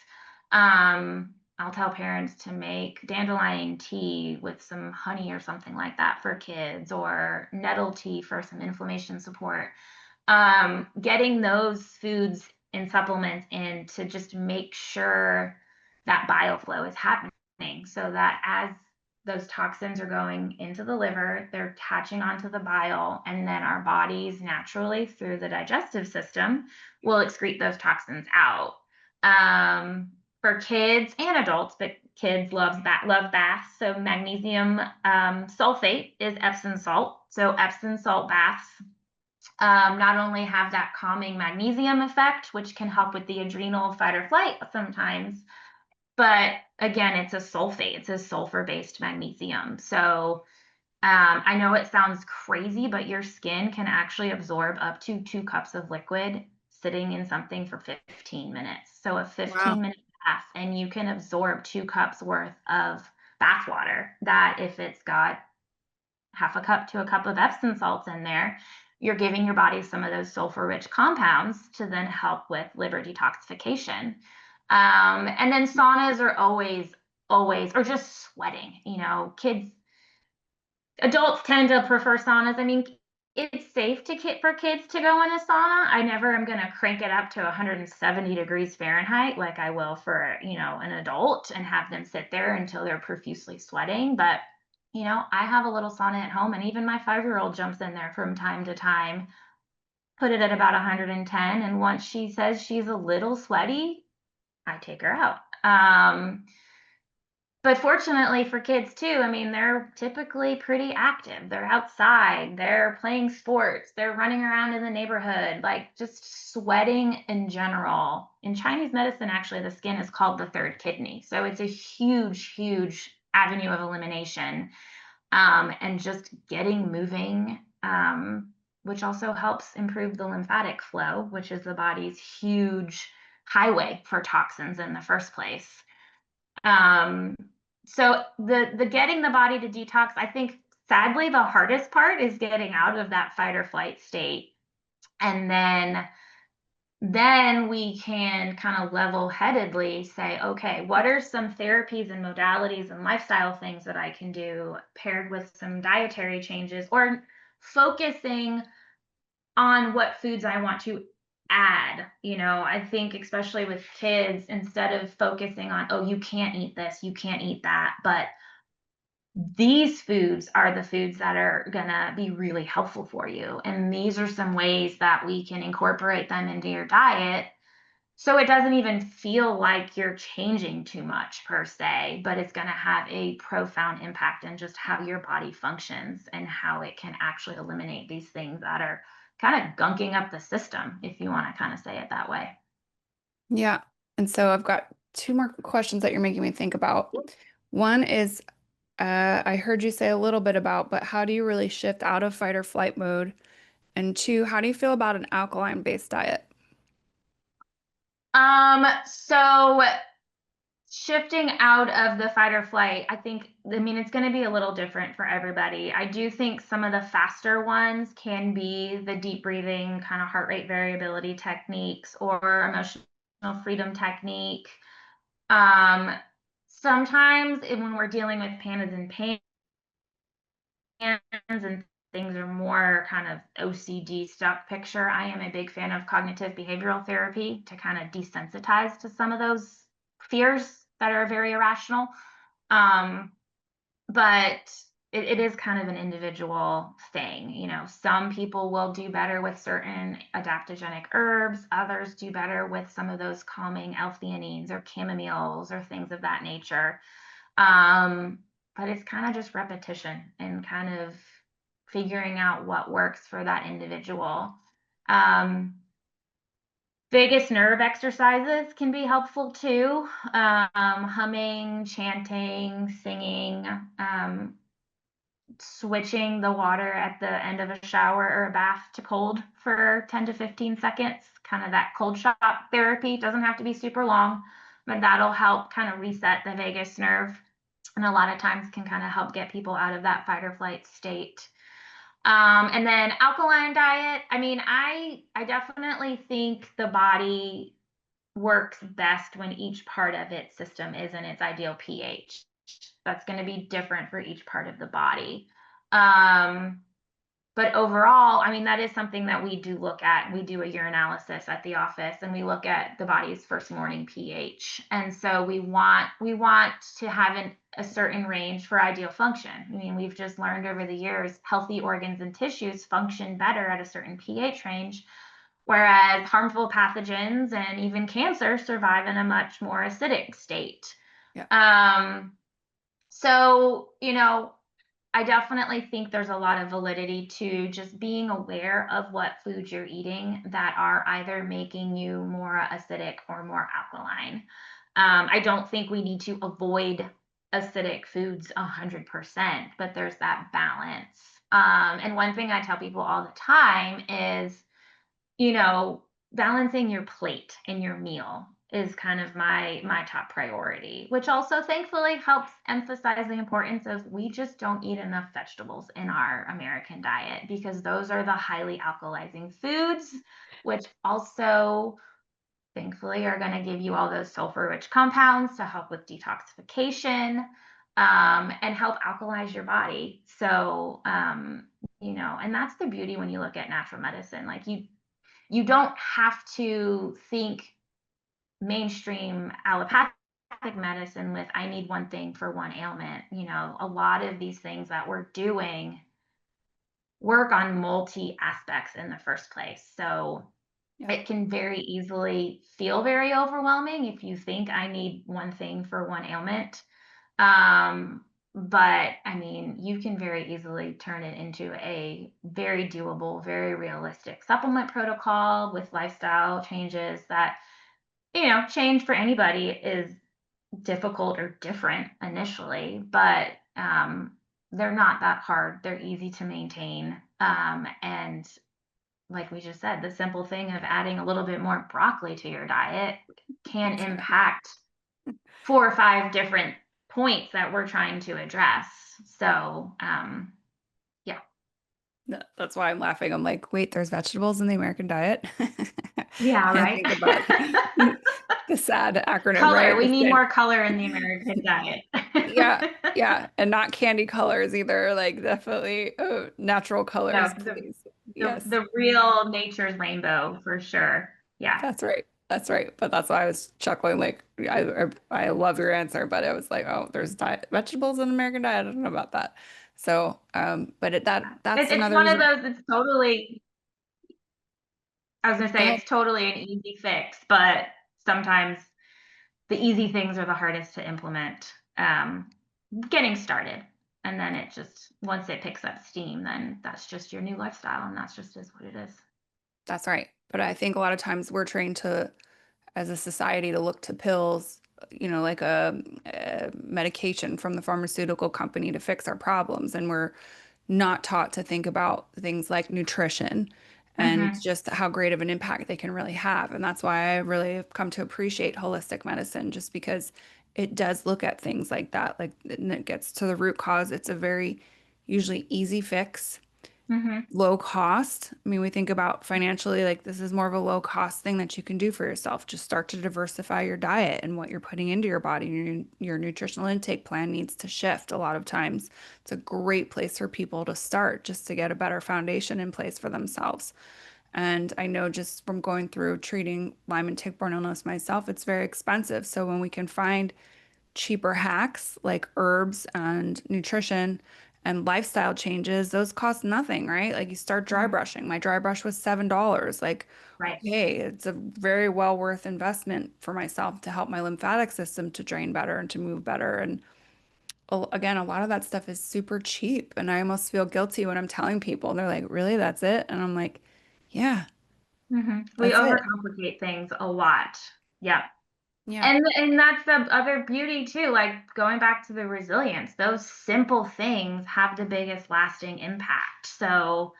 I'll tell parents to make dandelion tea with some honey or something like that for kids, or nettle tea for some inflammation support. Getting those foods and supplements in to just make sure that bile flow is happening, so that as those toxins are going into the liver, they're attaching onto the bile, and then our bodies naturally through the digestive system will excrete those toxins out. For kids and adults, but kids love baths. So magnesium sulfate is Epsom salt. So Epsom salt baths not only have that calming magnesium effect, which can help with the adrenal fight or flight sometimes, but again, it's a sulfate, it's a sulfur-based magnesium. So I know it sounds crazy, but your skin can actually absorb up to 2 cups of liquid sitting in something for 15 minutes. So a Wow. 15-minute bath, and you can absorb 2 cups worth of bath water. That if it's got half a cup to a cup of Epsom salts in there, you're giving your body some of those sulfur-rich compounds to then help with liver detoxification. And then saunas are always, or just sweating. Adults tend to prefer saunas. I mean, it's safe for kids to go in a sauna. I never am going to crank it up to 170 degrees Fahrenheit like I will for, an adult and have them sit there until they're profusely sweating. But, I have a little sauna at home, and even my 5-year-old jumps in there from time to time, put it at about 110. And once she says she's a little sweaty, I take her out. But fortunately for kids too, I mean, they're typically pretty active. They're outside, they're playing sports, they're running around in the neighborhood, like just sweating in general. In Chinese medicine, actually, the skin is called the third kidney. So it's a huge, huge avenue of elimination. And just getting moving, which also helps improve the lymphatic flow, which is the body's huge highway for toxins in the first place. So the getting the body to detox, I think sadly the hardest part is getting out of that fight or flight state. And then we can kind of level-headedly say, okay, what are some therapies and modalities and lifestyle things that I can do paired with some dietary changes, or focusing on what foods I want to add. I think especially with kids, instead of focusing on, oh, you can't eat this, you can't eat that, but these foods are the foods that are gonna be really helpful for you. And these are some ways that we can incorporate them into your diet, so it doesn't even feel like you're changing too much per se, but it's going to have a profound impact in just how your body functions and how it can actually eliminate these things that are kind of gunking up the system, if you want to kind of say it that way. Yeah. And so I've got two more questions that you're making me think about. One is, I heard you say a little bit about, but how do you really shift out of fight or flight mode? And two, how do you feel about an alkaline-based diet? So shifting out of the fight or flight, I mean, it's going to be a little different for everybody. I do think some of the faster ones can be the deep breathing, kind of heart rate variability techniques, or emotional freedom technique. Sometimes when we're dealing with pans and things are more kind of OCD stuff picture. I am a big fan of cognitive behavioral therapy to kind of desensitize to some of those fears that are very irrational. Um, but it is kind of an individual thing. Some people will do better with certain adaptogenic herbs, others do better with some of those calming L-theanines or chamomiles or things of that nature. Um, but it's kind of just repetition and kind of figuring out what works for that individual. Um, Vagus nerve exercises can be helpful too. Humming, chanting, singing, switching the water at the end of a shower or a bath to cold for 10 to 15 seconds, kind of that cold shock therapy. Doesn't have to be super long, but that'll help kind of reset the vagus nerve. And a lot of times can kind of help get people out of that fight or flight state. And then alkaline diet. I mean, I definitely think the body works best when each part of its system is in its ideal pH. That's going to be different for each part of the body. Um, but overall, I mean, that is something that we do look at. We do a urinalysis at the office, and we look at the body's first morning pH. And so we want to have a certain range for ideal function. I mean, we've just learned over the years, healthy organs and tissues function better at a certain pH range, whereas harmful pathogens and even cancer survive in a much more acidic state. Yeah. So, I definitely think there's a lot of validity to just being aware of what foods you're eating that are either making you more acidic or more alkaline. I don't think we need to avoid acidic foods 100%, but there's that balance. And one thing I tell people all the time is, you know, balancing your plate and your meal is kind of my top priority, which also thankfully helps emphasize the importance of we just don't eat enough vegetables in our American diet because those are the highly alkalizing foods, which also thankfully are going to give you all those sulfur rich compounds to help with detoxification, and help alkalize your body. So, and that's the beauty when you look at natural medicine. Like you don't have to think mainstream allopathic medicine with I need one thing for one ailment. A lot of these things that we're doing work on multi aspects in the first place. So Yeah. it can very easily feel very overwhelming if you think I need one thing for one ailment. Um, but I mean, you can very easily turn it into a very doable, very realistic supplement protocol with lifestyle changes that, change for anybody is difficult or different initially, but they're not that hard. They're easy to maintain. And like we just said, the simple thing of adding a little bit more broccoli to your diet can That's right. impact 4 or 5 different points that we're trying to address. So, yeah. That's why I'm laughing. I'm like, wait, there's vegetables in the American diet. Yeah, And I right. think about the sad acronym, Color. right? We need more color in the American diet. Yeah, yeah, and not candy colors either. Like definitely natural colors, No, the, please. the Yes, the real nature's rainbow for sure. Yeah. that's right. That's right. But that's why I was chuckling. Like I love your answer, but I was like, oh, there's diet vegetables in American diet. I don't know about that. So, but that's It's another one of reason. those, it's totally, I was gonna Go say ahead. it's totally an easy fix, but sometimes the easy things are the hardest to implement, getting started. And then it just, once it picks up steam, then that's just your new lifestyle and that's just is what it is. That's right. But I think a lot of times we're trained to as a society to look to pills, like a medication from the pharmaceutical company to fix our problems. And we're not taught to think about things like nutrition and Mm-hmm. just how great of an impact they can really have. And that's why I really have come to appreciate holistic medicine, just because it does look at things like that. Like, and it gets to the root cause. It's a very usually easy fix. Mm-hmm. Low cost. I mean, we think about financially, like this is more of a low cost thing that you can do for yourself. Just start to diversify your diet and what you're putting into your body. Your nutritional intake plan needs to shift a lot of times. It's a great place for people to start just to get a better foundation in place for themselves. And I know just from going through treating Lyme and tick-borne illness myself, it's very expensive. So when we can find cheaper hacks like herbs and nutrition and lifestyle changes, those cost nothing, right? Like you start dry Mm-hmm. brushing. My dry brush was $7. Like, Right. okay, it's a very well worth investment for myself to help my lymphatic system to drain better and to move better. And again, a lot of that stuff is super cheap. And I almost feel guilty when I'm telling people, they're like, really, that's it? And I'm like, yeah, Mm-hmm. We that's it. overcomplicate things a lot. Yeah. Yeah. And that's the other beauty too, like going back to the resilience, those simple things have the biggest lasting impact. So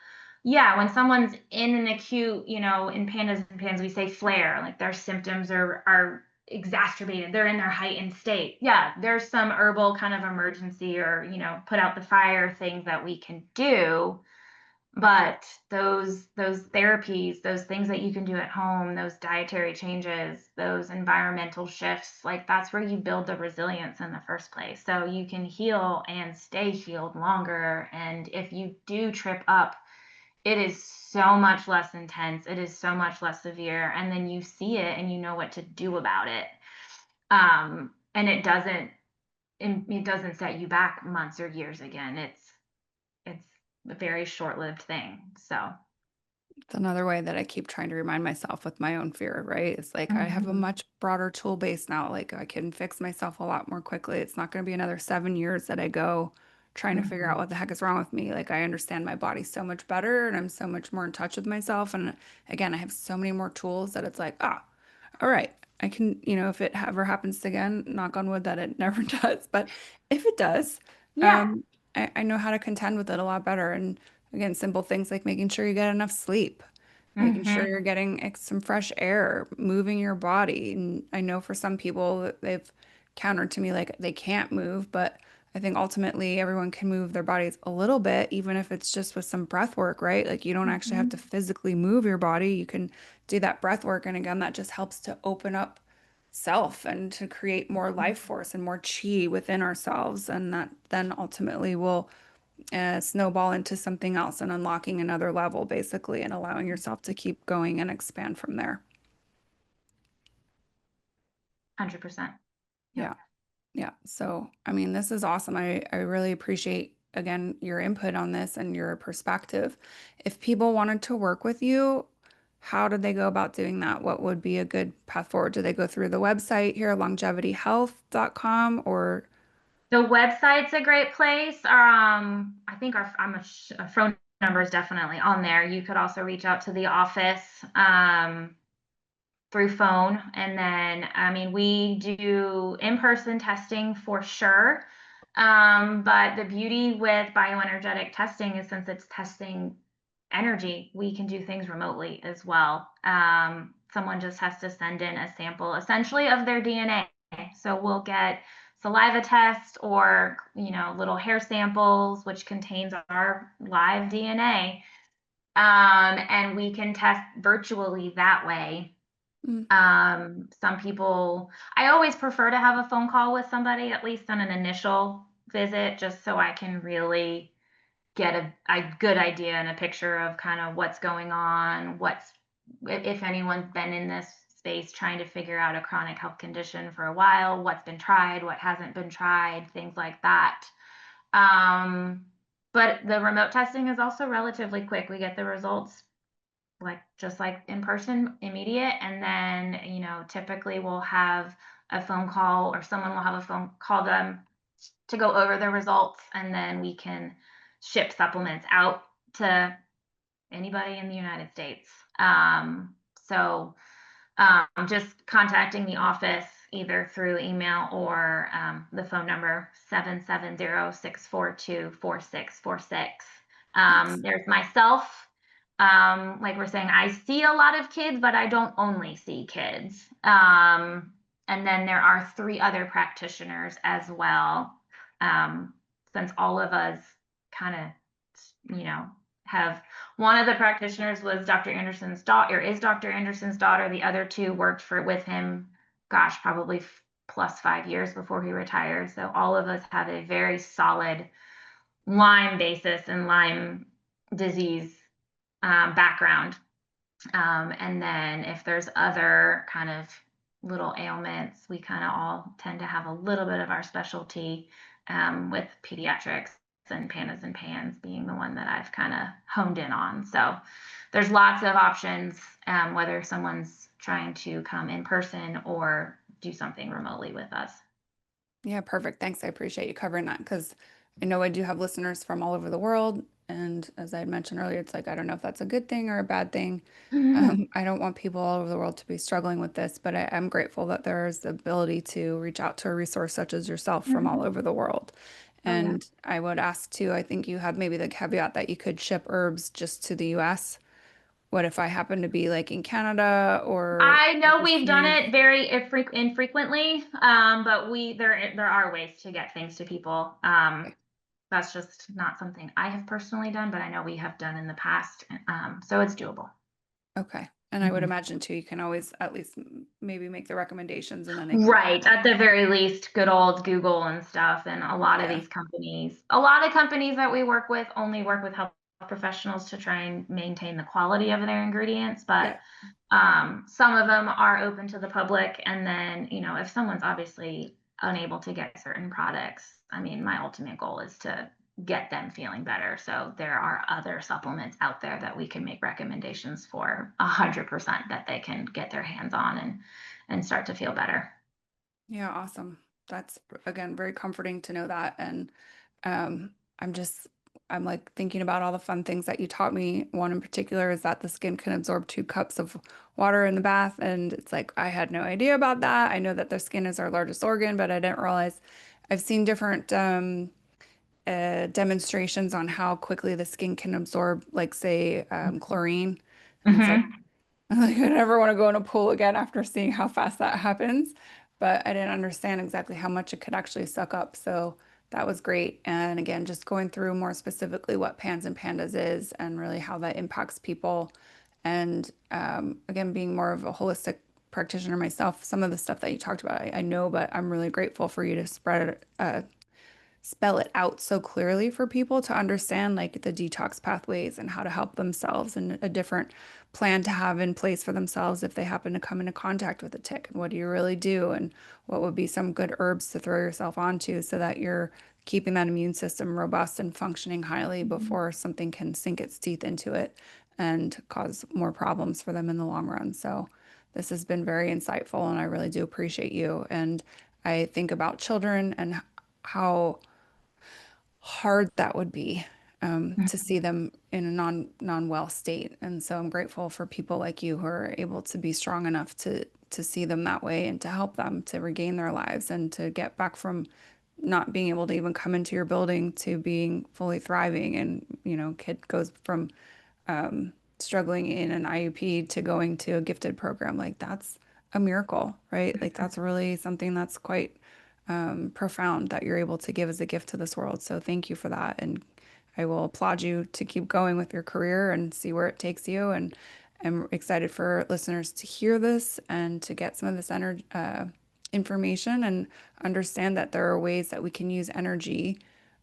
yeah, when someone's in an acute, in pandas and pans, we say flare, like their symptoms are exacerbated, they're in their heightened state. Yeah, there's some herbal kind of emergency or, put out the fire things that we can do. But those therapies, those things that you can do at home, those dietary changes, those environmental shifts, like that's where you build the resilience in the first place. So you can heal and stay healed longer. And if you do trip up, it is so much less intense. It is so much less severe. And then you see it and you know what to do about it. And it doesn't set you back months or years again. It's a very short-lived thing. So, It's another way that I keep trying to remind myself with my own fear, right? It's like I have a mhm, much broader tool base now. Like I can fix myself a lot more quickly. It's not going to be another 7 years that I go trying to figure out mhm, what the heck is wrong with me. Like I understand my body so much better and I'm so much more in touch with myself. And again, I have so many more tools that it's like, ah, all right, I can, if it ever happens again, knock on wood that it never does. But if it does, yeah, um, I know how to contend with it a lot better. And again, simple things like making sure you get enough sleep, making sure mhm, you're getting some fresh air, moving your body. And I know for some people they've countered to me like they can't move, but I think ultimately everyone can move their bodies a little bit, even if it's just with some breath work, right? Like you don't actually have to mhm, physically move your body. You can do that breath work. And again, that just helps to open up self and to create more life force and more chi within ourselves. And that then ultimately will snowball into something else and unlocking another level, basically, and allowing yourself to keep going and expand from there. 100%. Yep. Yeah. Yeah. So, I mean, this is awesome. I really appreciate, again, your input on this and your perspective. If people wanted to work with you, how did they go about doing that? What would be a good path forward? Do they go through the website here, longevityhealth.com, or The website's a great place. I think our phone number is definitely on there. You could also reach out to the office through phone, and then I mean we do in-person testing for sure. But the beauty with bioenergetic testing is since it's testing energy, we can do things remotely as well. Someone just has to send in a sample essentially of their DNA. So we'll get saliva test or, little hair samples, which contains our live DNA. And we can test virtually that way. Mm, Some people, I always prefer to have a phone call with somebody, at least on an initial visit, just so I can really get a good idea and a picture of kind of what's going on, if anyone's been in this space trying to figure out a chronic health condition for a while, what's been tried, what hasn't been tried, things like that. Um, but the remote testing is also relatively quick. We get the results like just like in person, immediate, and then typically we'll have a phone call or someone will have a phone call them to go over the results, and then we can ship supplements out to anybody in the United States. So just contacting the office either through email or the phone number 770-642-4646. nice. There's myself. Like we're saying, I see a lot of kids, but I don't only see kids. And then there are 3 other practitioners as well. Um, since all of us kind of, you know, have, one of the practitioners was Dr. Anderson's daughter, is Dr. Anderson's daughter. The other two worked with him, gosh, probably plus 5 years before he retired. So all of us have a very solid Lyme basis and Lyme disease background. And then if there's other kind of little ailments, we kind of all tend to have a little bit of our specialty, with pediatrics and pandas and pans being the one that I've kind of honed in on. So there's lots of options, whether someone's trying to come in person or do something remotely with us. Yeah, perfect. Thanks. I appreciate you covering that because I know I do have listeners from all over the world. And as I had mentioned earlier, it's like, I don't know if that's a good thing or a bad thing. I don't want people all over the world to be struggling with this, but I'm grateful that there's the ability to reach out to a resource such as yourself from all over the world. Oh yeah. And I would ask too, I think you have maybe the caveat that you could ship herbs just to the US. What if I happen to be like in Canada or I know we've done overseas? it very infrequently, but there are ways to get things to people. That's just not something I have personally done, but I know we have done in the past. So it's doable. Okay. And I would Mhm. imagine too, you can always at least maybe make the recommendations and then they can Right. contact At the you. very least, good old Google and stuff. And Yeah. a lot of companies that we work with only work with health professionals to try and maintain the quality of their ingredients. But Yeah. some of them are open to the public. And then, if someone's obviously unable to get certain products, I mean, my ultimate goal is to get them feeling better. So there are other supplements out there that we can make recommendations for 100% that they can get their hands on and start to feel better. Yeah, awesome. That's again very comforting to know that. And um I'm just I'm like thinking about all the fun things that you taught me. One in particular is that the skin can absorb 2 cups of water in the bath. And it's like I had no idea about that. I know that the skin is our largest organ, but I didn't realize I've seen different demonstrations on how quickly the skin can absorb, like say, chlorine. And it's like Hmm. like I never want to go in a pool again after seeing how fast that happens. But I didn't understand exactly how much it could actually suck up. So that was great. And again, just going through more specifically what pans and pandas is and really how that impacts people. And again, being more of a holistic practitioner myself, some of the stuff that you talked about, I know, but I'm really grateful for you to spell it out so clearly for people to understand like the detox pathways and how to help themselves and a different plan to have in place for themselves if they happen to come into contact with a tick. And what do you really do? And what would be some good herbs to throw yourself onto so that you're keeping that immune system robust and functioning highly before something can sink its teeth into it and cause more problems for them in the long run. So this has been very insightful and I really do appreciate you. And I think about children and how hard that would be to see them in a non-well state. And so I'm grateful for people like you who are able to be strong enough to see them that way and to help them to regain their lives and to get back from not being able to even come into your building to being fully thriving. And, kid goes from struggling in an IUP to going to a gifted program. Like that's a miracle, right? Like that's really something that's quite profound that you're able to give as a gift to this world. So thank you for that. And I will applaud you to keep going with your career and see where it takes you. And I'm excited for listeners to hear this and to get some of this energy, information and understand that there are ways that we can use energy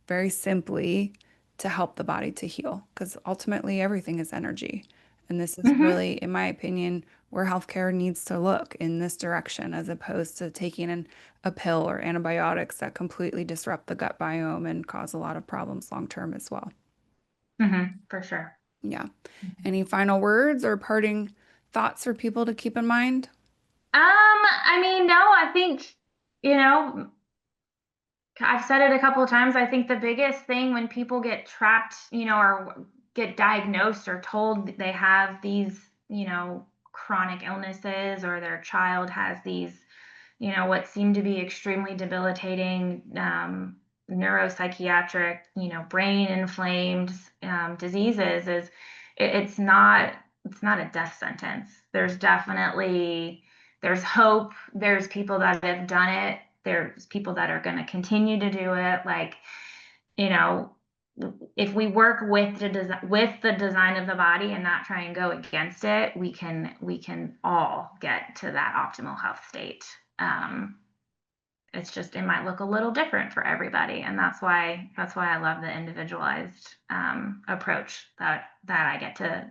very simply to help the body to heal. Because ultimately, everything is energy. And this is Hmm. really, in my opinion, where healthcare needs to look in this direction, as opposed to taking a pill or antibiotics that completely disrupt the gut biome and cause a lot of problems long term as well. For sure. Yeah. Any final words or parting thoughts for people to keep in mind? I mean, no, I think, you know, I've said it a couple of times. I think the biggest thing when people get trapped, or get diagnosed or told they have these, chronic illnesses, or their child has these, what seem to be extremely debilitating, neuropsychiatric, brain inflamed, diseases, is it's not a death sentence. There's hope. There's people that have done it. There's people that are going to continue to do it. Like, you know, if we work with the design of the body and not try and go against it, we can all get to that optimal health state. It's just, it might look a little different for everybody, and that's why I love the individualized approach that I get to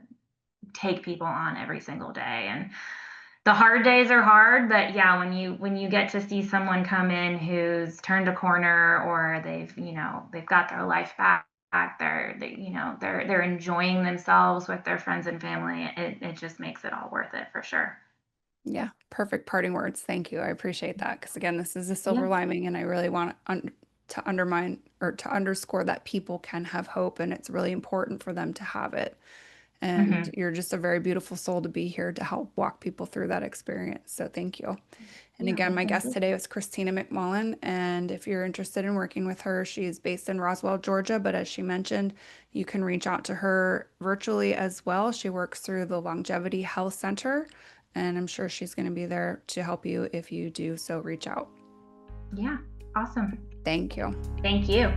take people on every single day. And the hard days are hard, but yeah, when you get to see someone come in who's turned a corner, or they've got their life back, they're enjoying themselves with their friends and family, it just makes it all worth it for sure. Yeah, perfect parting words. Thank you. I appreciate that because again, this is a silver Yeah. lining, and I really want to undermine or to underscore that people can have hope, and it's really important for them to have it. And Hmm. you're just a very beautiful soul to be here to help walk people through that experience. So thank you. And Yeah, again, well, my thank guest you. today was Cristina McMullen. And if you're interested in working with her, she's based in Roswell, Georgia. But as she mentioned, you can reach out to her virtually as well. She works through the Longevity Health Center, and I'm sure she's going to be there to help you if you do so reach out. Yeah, awesome. Thank you. Thank you.